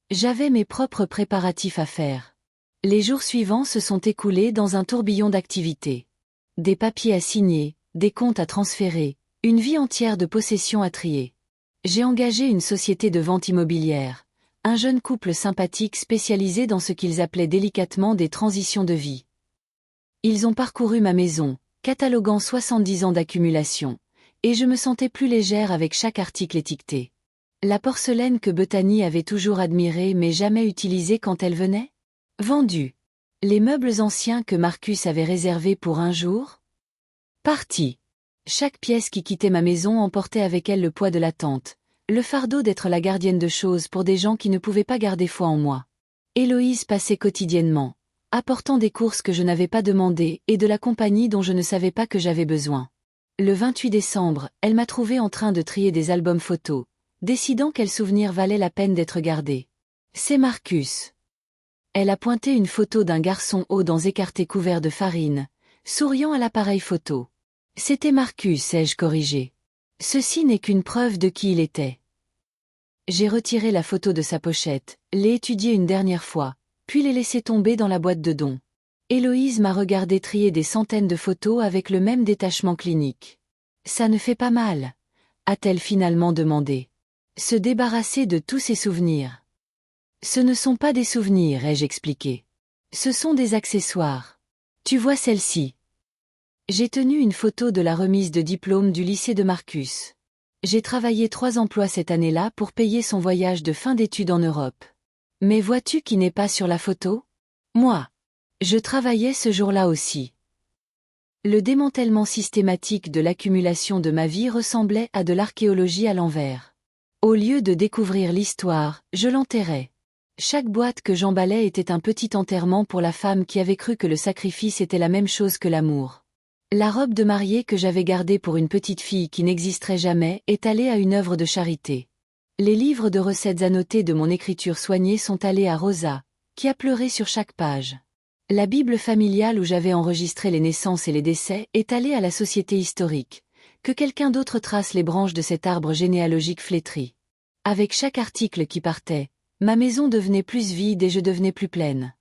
J'avais mes propres préparatifs à faire. Les jours suivants se sont écoulés dans un tourbillon d'activités. Des papiers à signer, des comptes à transférer, une vie entière de possessions à trier. J'ai engagé une société de vente immobilière, un jeune couple sympathique spécialisé dans ce qu'ils appelaient délicatement des transitions de vie. Ils ont parcouru ma maison, cataloguant 70 ans d'accumulation, et je me sentais plus légère avec chaque article étiqueté. La porcelaine que Bethany avait toujours admirée mais jamais utilisée quand elle venait? Vendue. Les meubles anciens que Marcus avait réservés pour un jour? Partis. Chaque pièce qui quittait ma maison emportait avec elle le poids de l'attente, le fardeau d'être la gardienne de choses pour des gens qui ne pouvaient pas garder foi en moi. Héloïse passait quotidiennement, apportant des courses que je n'avais pas demandées et de la compagnie dont je ne savais pas que j'avais besoin. Le 28 décembre, elle m'a trouvé en train de trier des albums photos, décidant quel souvenir valait la peine d'être gardé. C'est Marcus. Elle a pointé une photo d'un garçon aux dents écartées couvert de farine, souriant à l'appareil photo. C'était Marcus, ai-je corrigé. Ceci n'est qu'une preuve de qui il était. J'ai retiré la photo de sa pochette, l'ai étudiée une dernière fois, puis l'ai laissée tomber dans la boîte de dons. Héloïse m'a regardé trier des centaines de photos avec le même détachement clinique. Ça ne fait pas mal, a-t-elle finalement demandé. Se débarrasser de tous ses souvenirs. Ce ne sont pas des souvenirs, ai-je expliqué. Ce sont des accessoires. Tu vois celle-ci. J'ai tenu une photo de la remise de diplôme du lycée de Marcus. J'ai travaillé 3 emplois cette année-là pour payer son voyage de fin d'études en Europe. Mais vois-tu qui n'est pas sur la photo? Moi. Je travaillais ce jour-là aussi. Le démantèlement systématique de l'accumulation de ma vie ressemblait à de l'archéologie à l'envers. Au lieu de découvrir l'histoire, je l'enterrais. Chaque boîte que j'emballais était un petit enterrement pour la femme qui avait cru que le sacrifice était la même chose que l'amour. La robe de mariée que j'avais gardée pour une petite fille qui n'existerait jamais est allée à une œuvre de charité. Les livres de recettes annotés de mon écriture soignée sont allés à Rosa, qui a pleuré sur chaque page. La Bible familiale où j'avais enregistré les naissances et les décès est allée à la société historique. Que quelqu'un d'autre trace les branches de cet arbre généalogique flétri. Avec chaque article qui partait, ma maison devenait plus vide et je devenais plus pleine.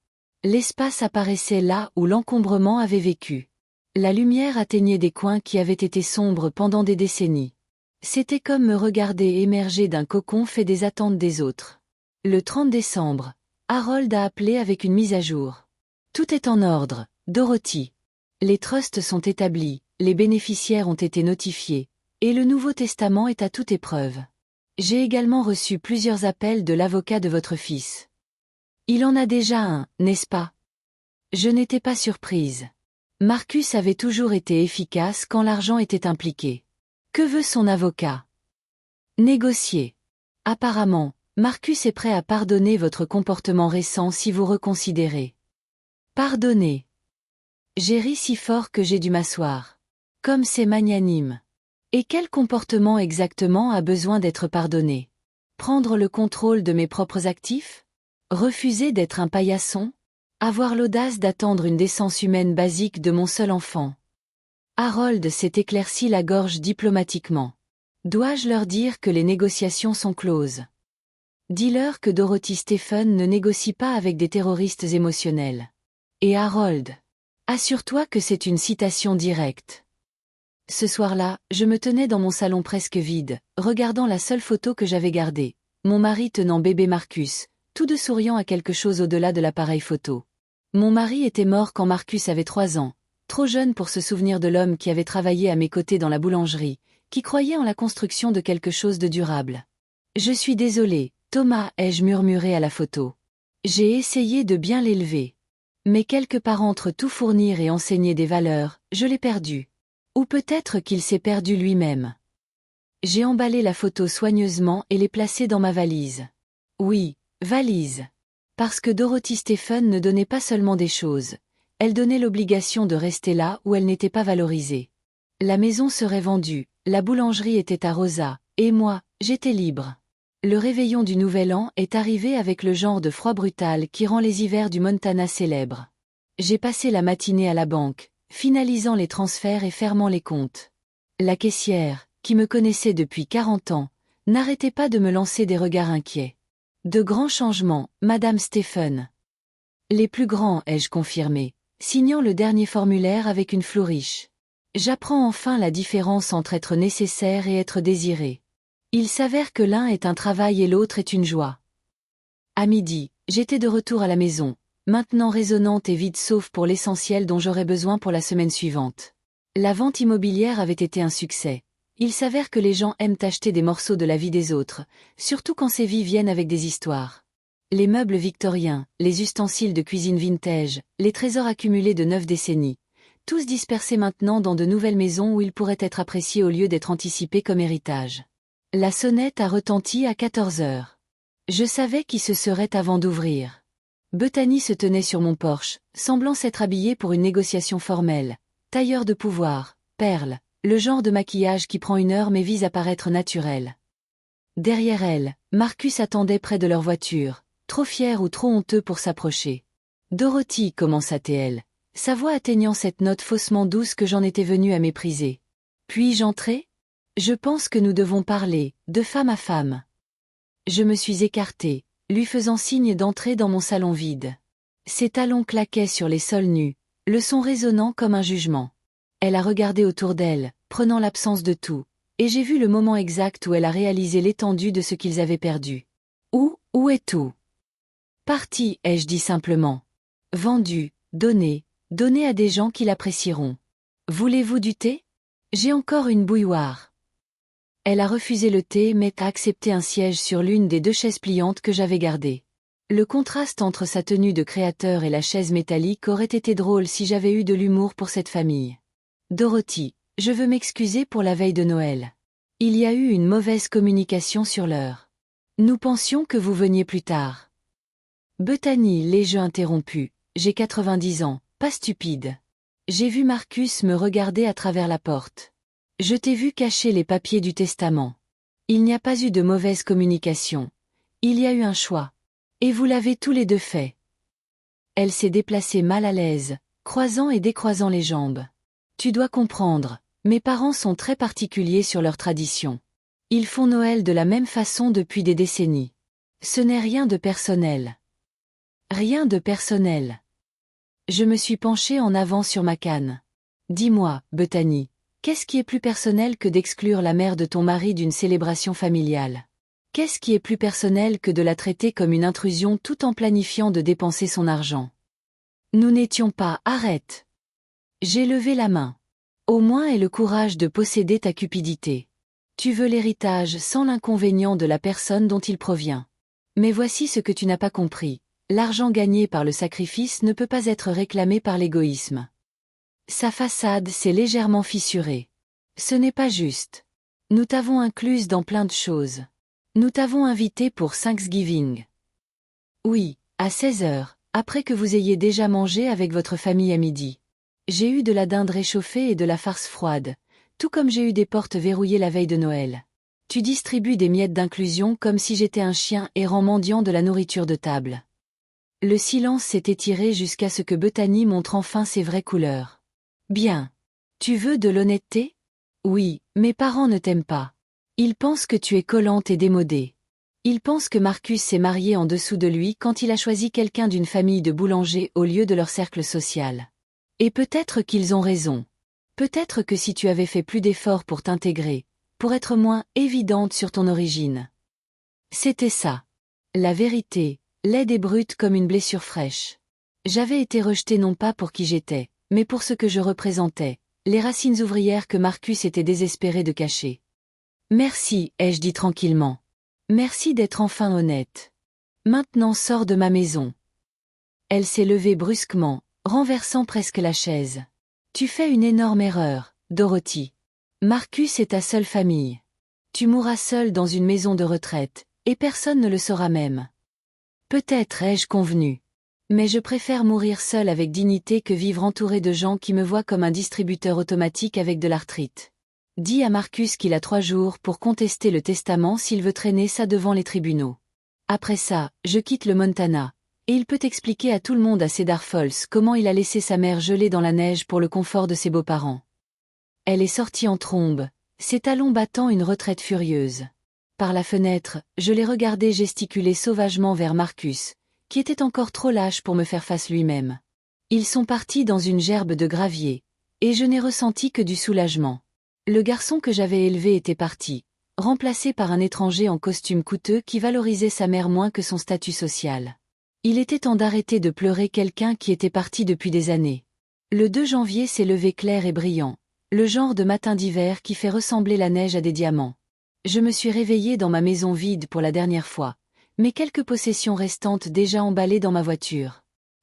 L'espace apparaissait là où l'encombrement avait vécu. La lumière atteignait des coins qui avaient été sombres pendant des décennies. C'était comme me regarder émerger d'un cocon fait des attentes des autres. Le 30 décembre, Harold a appelé avec une mise à jour. Tout est en ordre, Dorothy. Les trusts sont établis, les bénéficiaires ont été notifiés, et le Nouveau Testament est à toute épreuve. J'ai également reçu plusieurs appels de l'avocat de votre fils. Il en a déjà un, n'est-ce pas? Je n'étais pas surprise. Marcus avait toujours été efficace quand l'argent était impliqué. Que veut son avocat? Négocier. Apparemment, Marcus est prêt à pardonner votre comportement récent si vous reconsidérez. Pardonner. J'ai ri si fort que j'ai dû m'asseoir. Comme c'est magnanime. Et quel comportement exactement a besoin d'être pardonné? Prendre le contrôle de mes propres actifs? Refuser d'être un paillasson? Avoir l'audace d'attendre une décence humaine basique de mon seul enfant? Harold s'est éclairci la gorge diplomatiquement. Dois-je leur dire que les négociations sont closes? Dis-leur que Dorothy Stephen ne négocie pas avec des terroristes émotionnels. Et Harold, assure-toi que c'est une citation directe. Ce soir-là, je me tenais dans mon salon presque vide, regardant la seule photo que j'avais gardée, mon mari tenant bébé Marcus, tout de souriant à quelque chose au-delà de l'appareil photo. Mon mari était mort quand Marcus avait 3 ans, trop jeune pour se souvenir de l'homme qui avait travaillé à mes côtés dans la boulangerie, qui croyait en la construction de quelque chose de durable. Je suis désolée, Thomas, ai-je murmuré à la photo. J'ai essayé de bien l'élever. Mais quelque part entre tout fournir et enseigner des valeurs, je l'ai perdu. Ou peut-être qu'il s'est perdu lui-même. J'ai emballé la photo soigneusement et l'ai placée dans ma valise. Oui, valise. Parce que Dorothy Stephen ne donnait pas seulement des choses, elle donnait l'obligation de rester là où elle n'était pas valorisée. La maison serait vendue, la boulangerie était à Rosa, et moi, j'étais libre. Le réveillon du Nouvel An est arrivé avec le genre de froid brutal qui rend les hivers du Montana célèbres. J'ai passé la matinée à la banque, finalisant les transferts et fermant les comptes. La caissière, qui me connaissait depuis 40 ans, n'arrêtait pas de me lancer des regards inquiets. De grands changements, Madame Stephen. Les plus grands, ai-je confirmé, signant le dernier formulaire avec une flourish. J'apprends enfin la différence entre être nécessaire et être désiré. Il s'avère que l'un est un travail et l'autre est une joie. À midi, j'étais de retour à la maison, maintenant résonnante et vide sauf pour l'essentiel dont j'aurais besoin pour la semaine suivante. La vente immobilière avait été un succès. Il s'avère que les gens aiment acheter des morceaux de la vie des autres, surtout quand ces vies viennent avec des histoires. Les meubles victoriens, les ustensiles de cuisine vintage, les trésors accumulés de 9 décennies, tous dispersés maintenant dans de nouvelles maisons où ils pourraient être appréciés au lieu d'être anticipés comme héritage. La sonnette a retenti à 14 heures. Je savais qui ce serait avant d'ouvrir. Bethany se tenait sur mon porche, semblant s'être habillée pour une négociation formelle. Tailleur de pouvoir, perles, le genre de maquillage qui prend 1 heure mais vise à paraître naturel. Derrière elle, Marcus attendait près de leur voiture, trop fier ou trop honteux pour s'approcher. Dorothy, commença-t-elle, sa voix atteignant cette note faussement douce que j'en étais venue à mépriser. Puis-je entrer? Je pense que nous devons parler, de femme à femme. Je me suis écartée, lui faisant signe d'entrer dans mon salon vide. Ses talons claquaient sur les sols nus, le son résonnant comme un jugement. Elle a regardé autour d'elle, prenant l'absence de tout, et j'ai vu le moment exact où elle a réalisé l'étendue de ce qu'ils avaient perdu. Où est tout? Parti, ai-je dit simplement. Vendu, donné, donné à des gens qui l'apprécieront. Voulez-vous du thé? J'ai encore une bouilloire. Elle a refusé le thé mais a accepté un siège sur l'une des 2 chaises pliantes que j'avais gardées. Le contraste entre sa tenue de créateur et la chaise métallique aurait été drôle si j'avais eu de l'humour pour cette famille. Dorothy, je veux m'excuser pour la veille de Noël. Il y a eu une mauvaise communication sur l'heure. Nous pensions que vous veniez plus tard. Bethany, les jeux interrompus. J'ai 90 ans, pas stupide. J'ai vu Marcus me regarder à travers la porte. Je t'ai vu cacher les papiers du testament. Il n'y a pas eu de mauvaise communication. Il y a eu un choix. Et vous l'avez tous les deux fait. Elle s'est déplacée mal à l'aise, croisant et décroisant les jambes. Tu dois comprendre, mes parents sont très particuliers sur leurs traditions. Ils font Noël de la même façon depuis des décennies. Ce n'est rien de personnel. Rien de personnel. Je me suis penchée en avant sur ma canne. Dis-moi, Bethany, qu'est-ce qui est plus personnel que d'exclure la mère de ton mari d'une célébration familiale? Qu'est-ce qui est plus personnel que de la traiter comme une intrusion tout en planifiant de dépenser son argent? Nous n'étions pas, arrête. J'ai levé la main. Au moins aie le courage de posséder ta cupidité. Tu veux l'héritage sans l'inconvénient de la personne dont il provient. Mais voici ce que tu n'as pas compris. L'argent gagné par le sacrifice ne peut pas être réclamé par l'égoïsme. Sa façade s'est légèrement fissurée. Ce n'est pas juste. Nous t'avons incluse dans plein de choses. Nous t'avons invité pour Thanksgiving. Oui, à 16 heures, après que vous ayez déjà mangé avec votre famille à midi. J'ai eu de la dinde réchauffée et de la farce froide, tout comme j'ai eu des portes verrouillées la veille de Noël. Tu distribues des miettes d'inclusion comme si j'étais un chien errant mendiant de la nourriture de table. Le silence s'est étiré jusqu'à ce que Bethany montre enfin ses vraies couleurs. Bien. Tu veux de l'honnêteté? Oui, mes parents ne t'aiment pas. Ils pensent que tu es collante et démodée. Ils pensent que Marcus s'est marié en dessous de lui quand il a choisi quelqu'un d'une famille de boulangers au lieu de leur cercle social. Et peut-être qu'ils ont raison. Peut-être que si tu avais fait plus d'efforts pour t'intégrer, pour être moins évidente sur ton origine. C'était ça. La vérité, laide et brute comme une blessure fraîche. J'avais été rejetée non pas pour qui j'étais, mais pour ce que je représentais, les racines ouvrières que Marcus était désespéré de cacher. Merci, ai-je dit tranquillement. Merci d'être enfin honnête. Maintenant sors de ma maison. Elle s'est levée brusquement, renversant presque la chaise. Tu fais une énorme erreur, Dorothy. Marcus est ta seule famille. Tu mourras seule dans une maison de retraite, et personne ne le saura même. Peut-être ai-je convenu. Mais je préfère mourir seule avec dignité que vivre entourée de gens qui me voient comme un distributeur automatique avec de l'arthrite. Dis à Marcus qu'il a 3 jours pour contester le testament s'il veut traîner ça devant les tribunaux. Après ça, je quitte le Montana, et il peut expliquer à tout le monde à Cedar Falls comment il a laissé sa mère gelée dans la neige pour le confort de ses beaux-parents. Elle est sortie en trombe, ses talons battant une retraite furieuse. Par la fenêtre, je l'ai regardé gesticuler sauvagement vers Marcus, qui était encore trop lâche pour me faire face lui-même. Ils sont partis dans une gerbe de gravier, et je n'ai ressenti que du soulagement. Le garçon que j'avais élevé était parti, remplacé par un étranger en costume coûteux qui valorisait sa mère moins que son statut social. Il était temps d'arrêter de pleurer quelqu'un qui était parti depuis des années. Le 2 janvier s'est levé clair et brillant, le genre de matin d'hiver qui fait ressembler la neige à des diamants. Je me suis réveillée dans ma maison vide pour la dernière fois, mes quelques possessions restantes déjà emballées dans ma voiture.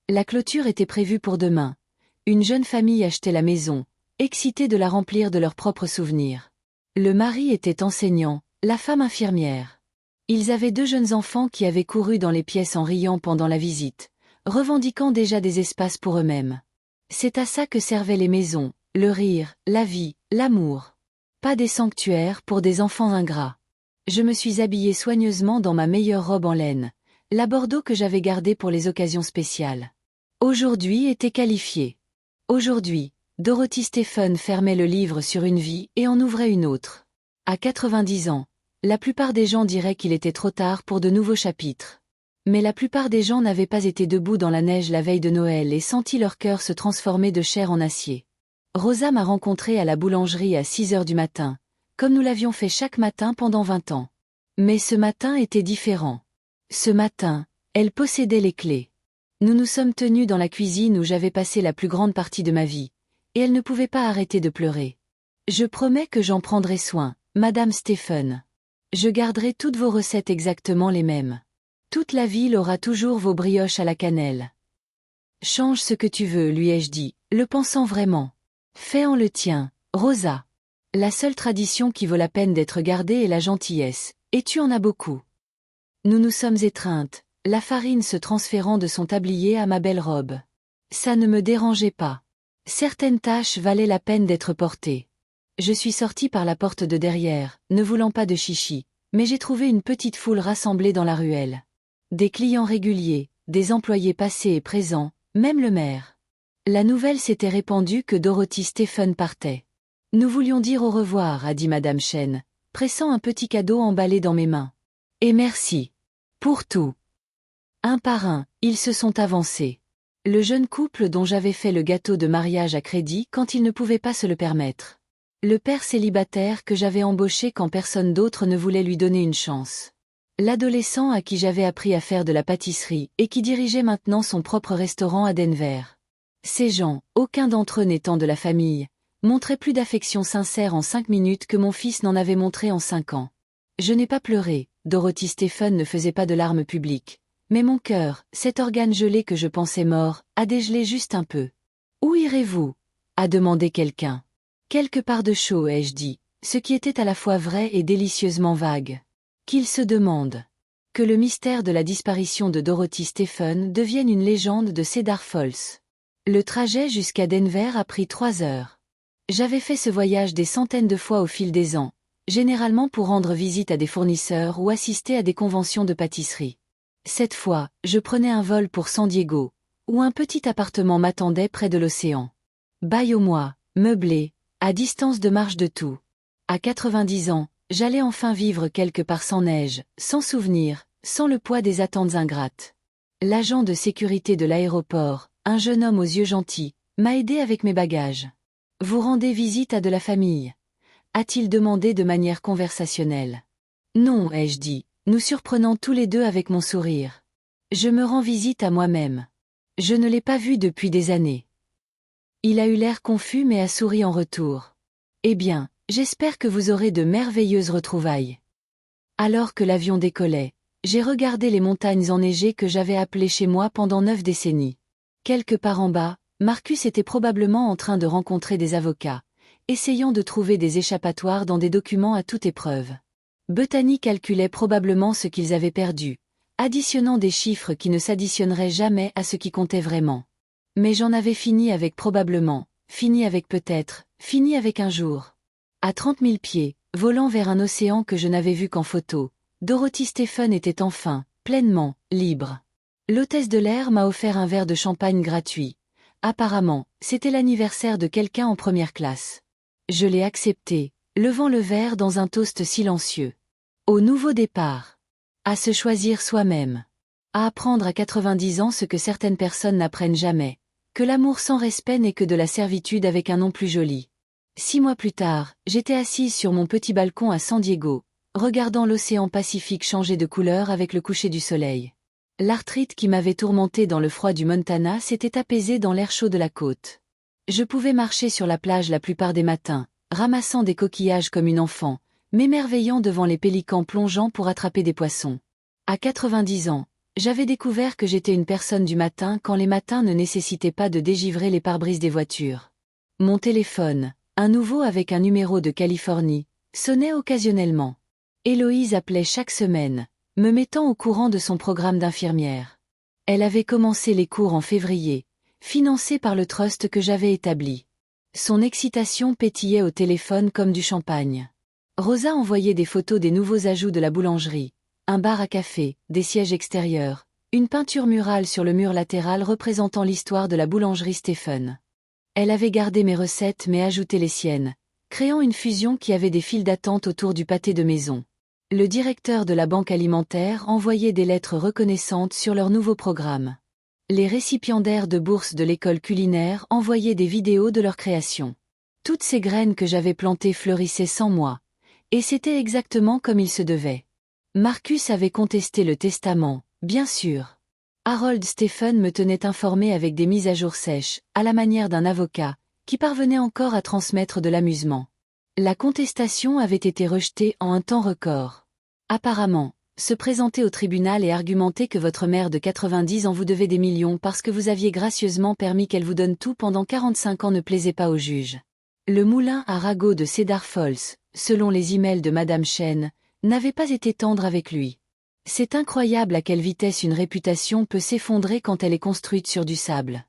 La clôture était prévue pour demain. Une jeune famille achetait la maison, excitée de la remplir de leurs propres souvenirs. Le mari était enseignant, la femme infirmière. Ils avaient 2 jeunes enfants qui avaient couru dans les pièces en riant pendant la visite, revendiquant déjà des espaces pour eux-mêmes. C'est à ça que servaient les maisons, le rire, la vie, l'amour. Pas des sanctuaires pour des enfants ingrats. Je me suis habillée soigneusement dans ma meilleure robe en laine, la bordeaux que j'avais gardée pour les occasions spéciales. Aujourd'hui était qualifié. Aujourd'hui, Dorothy Stephen fermait le livre sur une vie et en ouvrait une autre. À 90 ans, la plupart des gens diraient qu'il était trop tard pour de nouveaux chapitres. Mais la plupart des gens n'avaient pas été debout dans la neige la veille de Noël et senti leur cœur se transformer de chair en acier. Rosa m'a rencontré à la boulangerie à 6 heures du matin, comme nous l'avions fait chaque matin pendant 20 ans. Mais ce matin était différent. Ce matin, elle possédait les clés. Nous nous sommes tenus dans la cuisine où j'avais passé la plus grande partie de ma vie, et elle ne pouvait pas arrêter de pleurer. Je promets que j'en prendrai soin, Madame Stephen. Je garderai toutes vos recettes exactement les mêmes. Toute la ville aura toujours vos brioches à la cannelle. Change ce que tu veux, lui ai-je dit, le pensant vraiment. Fais en le tien, Rosa. La seule tradition qui vaut la peine d'être gardée est la gentillesse, et tu en as beaucoup. Nous nous sommes étreintes, la farine se transférant de son tablier à ma belle robe. Ça ne me dérangeait pas. Certaines tâches valaient la peine d'être portées. Je suis sortie par la porte de derrière, ne voulant pas de chichi, mais j'ai trouvé une petite foule rassemblée dans la ruelle. Des clients réguliers, des employés passés et présents, même le maire. La nouvelle s'était répandue que Dorothy Stephen partait. Nous voulions dire au revoir, a dit Madame Chen, pressant un petit cadeau emballé dans mes mains. Et merci. Pour tout. Un par un, ils se sont avancés. Le jeune couple dont j'avais fait le gâteau de mariage à crédit quand ils ne pouvaient pas se le permettre. Le père célibataire que j'avais embauché quand personne d'autre ne voulait lui donner une chance. L'adolescent à qui j'avais appris à faire de la pâtisserie et qui dirigeait maintenant son propre restaurant à Denver. Ces gens, aucun d'entre eux n'étant de la famille, montraient plus d'affection sincère en 5 minutes que mon fils n'en avait montré en 5 ans. Je n'ai pas pleuré, Dorothy Stephen ne faisait pas de larmes publiques. Mais mon cœur, cet organe gelé que je pensais mort, a dégelé juste un peu. « Où irez-vous » a demandé quelqu'un. « Quelque part de chaud, ai-je dit, ce qui était à la fois vrai et délicieusement vague. Qu'il se demande. Que le mystère de la disparition de Dorothy Stephen devienne une légende de Cedar Falls. Le trajet jusqu'à Denver a pris 3 heures. J'avais fait ce voyage des centaines de fois au fil des ans, généralement pour rendre visite à des fournisseurs ou assister à des conventions de pâtisserie. Cette fois, je prenais un vol pour San Diego, où un petit appartement m'attendait près de l'océan. Bail au mois, meublé, à distance de marche de tout. À 90 ans, j'allais enfin vivre quelque part sans neige, sans souvenirs, sans le poids des attentes ingrates. L'agent de sécurité de l'aéroport, un jeune homme aux yeux gentils, m'a aidé avec mes bagages. « Vous rendez visite à de la famille ?» a-t-il demandé de manière conversationnelle. « Non, ai-je dit, nous surprenant tous les deux avec mon sourire. Je me rends visite à moi-même. Je ne l'ai pas vu depuis des années. » Il a eu l'air confus mais a souri en retour. « Eh bien, j'espère que vous aurez de merveilleuses retrouvailles. » Alors que l'avion décollait, j'ai regardé les montagnes enneigées que j'avais appelées chez moi pendant 9 décennies. Quelque part en bas, Marcus était probablement en train de rencontrer des avocats, essayant de trouver des échappatoires dans des documents à toute épreuve. Bethany calculait probablement ce qu'ils avaient perdu, additionnant des chiffres qui ne s'additionneraient jamais à ce qui comptait vraiment. Mais j'en avais fini avec probablement, fini avec peut-être, fini avec un jour. À 30 000 pieds, volant vers un océan que je n'avais vu qu'en photo, Dorothy Stephen était enfin, pleinement, libre. L'hôtesse de l'air m'a offert un verre de champagne gratuit. Apparemment, c'était l'anniversaire de quelqu'un en première classe. Je l'ai accepté, levant le verre dans un toast silencieux. Au nouveau départ. À se choisir soi-même. À apprendre à 90 ans ce que certaines personnes n'apprennent jamais, que l'amour sans respect n'est que de la servitude avec un nom plus joli. 6 mois plus tard, j'étais assise sur mon petit balcon à San Diego, regardant l'océan Pacifique changer de couleur avec le coucher du soleil. L'arthrite qui m'avait tourmentée dans le froid du Montana s'était apaisée dans l'air chaud de la côte. Je pouvais marcher sur la plage la plupart des matins, ramassant des coquillages comme une enfant, m'émerveillant devant les pélicans plongeant pour attraper des poissons. À 90 ans, j'avais découvert que j'étais une personne du matin quand les matins ne nécessitaient pas de dégivrer les pare-brises des voitures. Mon téléphone, un nouveau avec un numéro de Californie, sonnait occasionnellement. Héloïse appelait chaque semaine, me mettant au courant de son programme d'infirmière. Elle avait commencé les cours en février, financés par le trust que j'avais établi. Son excitation pétillait au téléphone comme du champagne. Rosa envoyait des photos des nouveaux ajouts de la boulangerie, un bar à café, des sièges extérieurs, une peinture murale sur le mur latéral représentant l'histoire de la boulangerie Stephen. Elle avait gardé mes recettes mais ajouté les siennes, créant une fusion qui avait des files d'attente autour du pâté de maison. Le directeur de la banque alimentaire envoyait des lettres reconnaissantes sur leur nouveau programme. Les récipiendaires de bourse de l'école culinaire envoyaient des vidéos de leur création. Toutes ces graines que j'avais plantées fleurissaient sans moi, et c'était exactement comme il se devait. Marcus avait contesté le testament, bien sûr. Harold Stephen me tenait informé avec des mises à jour sèches, à la manière d'un avocat, qui parvenait encore à transmettre de l'amusement. La contestation avait été rejetée en un temps record. Apparemment, se présenter au tribunal et argumenter que votre mère de 90 ans vous devait des millions parce que vous aviez gracieusement permis qu'elle vous donne tout pendant 45 ans ne plaisait pas au juge. Le moulin à ragots de Cedar Falls, selon les emails de Madame Chen, n'avait pas été tendre avec lui. C'est incroyable à quelle vitesse une réputation peut s'effondrer quand elle est construite sur du sable.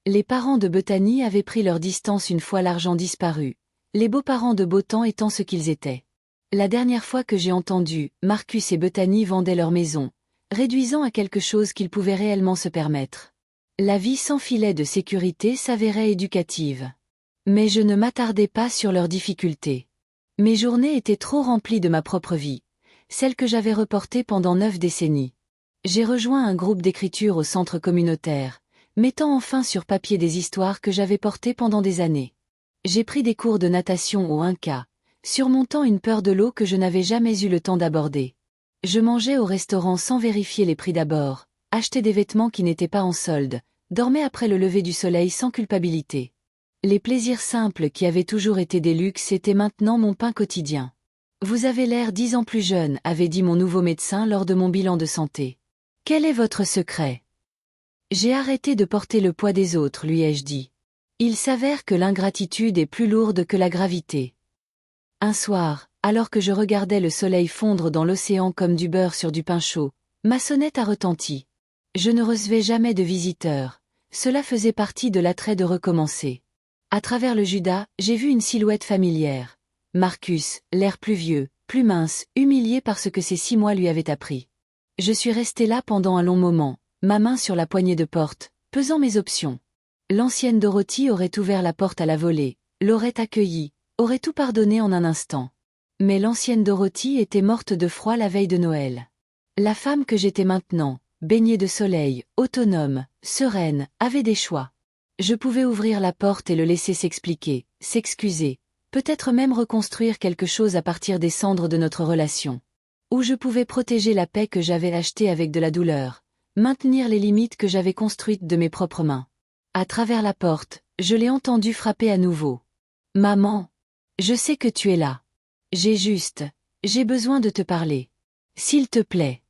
Les parents de Bethany avaient pris leur distance une fois l'argent disparu, les beaux-parents de Beautemps étant ce qu'ils étaient. La dernière fois que j'ai entendu, Marcus et Bethany vendaient leur maison, réduisant à quelque chose qu'ils pouvaient réellement se permettre. La vie sans filet de sécurité s'avérait éducative. Mais je ne m'attardais pas sur leurs difficultés. Mes journées étaient trop remplies de ma propre vie, celle que j'avais reportée pendant 9 décennies. J'ai rejoint un groupe d'écriture au centre communautaire, mettant enfin sur papier des histoires que j'avais portées pendant des années. J'ai pris des cours de natation au 1K, surmontant une peur de l'eau que je n'avais jamais eu le temps d'aborder. Je mangeais au restaurant sans vérifier les prix d'abord, achetais des vêtements qui n'étaient pas en solde, dormais après le lever du soleil sans culpabilité. Les plaisirs simples qui avaient toujours été des luxes étaient maintenant mon pain quotidien. Vous avez l'air 10 ans plus jeune, avait dit mon nouveau médecin lors de mon bilan de santé. Quel est votre secret? J'ai arrêté de porter le poids des autres, lui ai-je dit. Il s'avère que l'ingratitude est plus lourde que la gravité. Un soir, alors que je regardais le soleil fondre dans l'océan comme du beurre sur du pain chaud, ma sonnette a retenti. Je ne recevais jamais de visiteurs. Cela faisait partie de l'attrait de recommencer. À travers le Judas, j'ai vu une silhouette familière. Marcus, l'air plus vieux, plus mince, humilié par ce que ces 6 mois lui avaient appris. Je suis resté là pendant un long moment, ma main sur la poignée de porte, pesant mes options. L'ancienne Dorothy aurait ouvert la porte à la volée, l'aurait accueillie, aurait tout pardonné en un instant. Mais l'ancienne Dorothy était morte de froid la veille de Noël. La femme que j'étais maintenant, baignée de soleil, autonome, sereine, avait des choix. Je pouvais ouvrir la porte et le laisser s'expliquer, s'excuser, peut-être même reconstruire quelque chose à partir des cendres de notre relation. Ou je pouvais protéger la paix que j'avais achetée avec de la douleur, maintenir les limites que j'avais construites de mes propres mains. À travers la porte, je l'ai entendu frapper à nouveau. « Maman, je sais que tu es là. J'ai besoin de te parler. S'il te plaît. »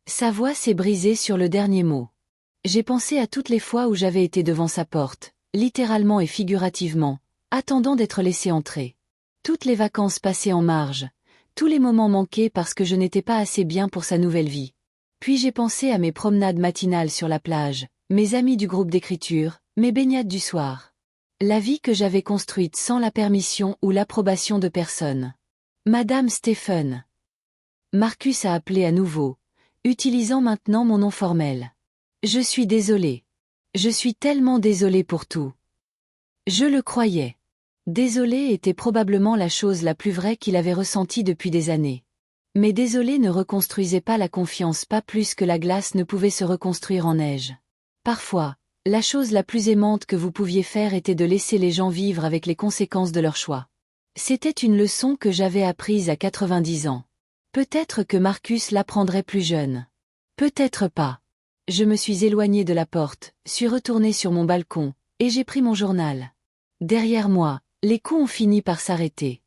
Sa voix s'est brisée sur le dernier mot. J'ai pensé à toutes les fois où j'avais été devant sa porte, littéralement et figurativement, attendant d'être laissé entrer. Toutes les vacances passées en marge, tous les moments manqués parce que je n'étais pas assez bien pour sa nouvelle vie. Puis j'ai pensé à mes promenades matinales sur la plage, mes amis du groupe d'écriture, mes baignades du soir. La vie que j'avais construite sans la permission ou l'approbation de personne. Madame Stephen. Marcus a appelé à nouveau, utilisant maintenant mon nom formel. Je suis désolé. Je suis tellement désolé pour tout. Je le croyais. Désolé était probablement la chose la plus vraie qu'il avait ressentie depuis des années. Mais désolé ne reconstruisait pas la confiance pas plus que la glace ne pouvait se reconstruire en neige. Parfois, la chose la plus aimante que vous pouviez faire était de laisser les gens vivre avec les conséquences de leur choix. C'était une leçon que j'avais apprise à 90 ans. Peut-être que Marcus l'apprendrait plus jeune. Peut-être pas. Je me suis éloigné de la porte, suis retourné sur mon balcon, et j'ai pris mon journal. Derrière moi, les coups ont fini par s'arrêter.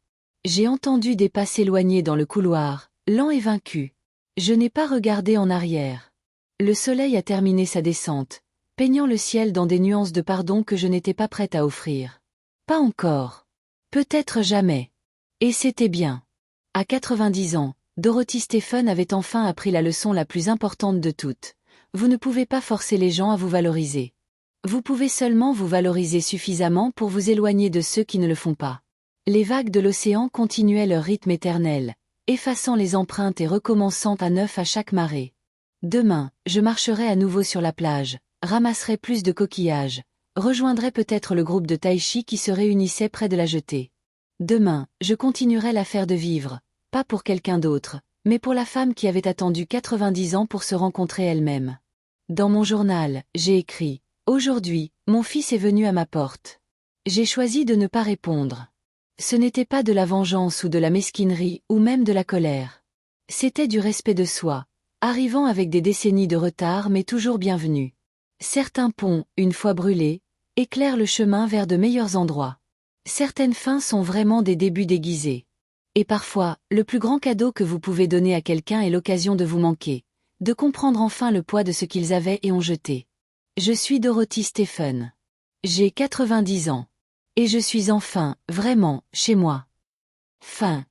J'ai entendu des pas s'éloigner dans le couloir, lents et vaincus. Je n'ai pas regardé en arrière. Le soleil a terminé sa descente, peignant le ciel dans des nuances de pardon que je n'étais pas prête à offrir. Pas encore. Peut-être jamais. Et c'était bien. À 90 ans, Dorothy Stephen avait enfin appris la leçon la plus importante de toutes. Vous ne pouvez pas forcer les gens à vous valoriser. Vous pouvez seulement vous valoriser suffisamment pour vous éloigner de ceux qui ne le font pas. Les vagues de l'océan continuaient leur rythme éternel, effaçant les empreintes et recommençant à neuf à chaque marée. Demain, je marcherai à nouveau sur la plage, ramasserai plus de coquillages, rejoindrai peut-être le groupe de tai chi qui se réunissait près de la jetée. Demain, je continuerai l'affaire de vivre, pas pour quelqu'un d'autre, mais pour la femme qui avait attendu 90 ans pour se rencontrer elle-même. Dans mon journal, j'ai écrit « Aujourd'hui, mon fils est venu à ma porte. » J'ai choisi de ne pas répondre. Ce n'était pas de la vengeance ou de la mesquinerie ou même de la colère. C'était du respect de soi, arrivant avec des décennies de retard mais toujours bienvenus. Certains ponts, une fois brûlés, éclairent le chemin vers de meilleurs endroits. Certaines fins sont vraiment des débuts déguisés. Et parfois, le plus grand cadeau que vous pouvez donner à quelqu'un est l'occasion de vous manquer, de comprendre enfin le poids de ce qu'ils avaient et ont jeté. Je suis Dorothy Stephen. J'ai 90 ans. Et je suis enfin, vraiment, chez moi. Fin.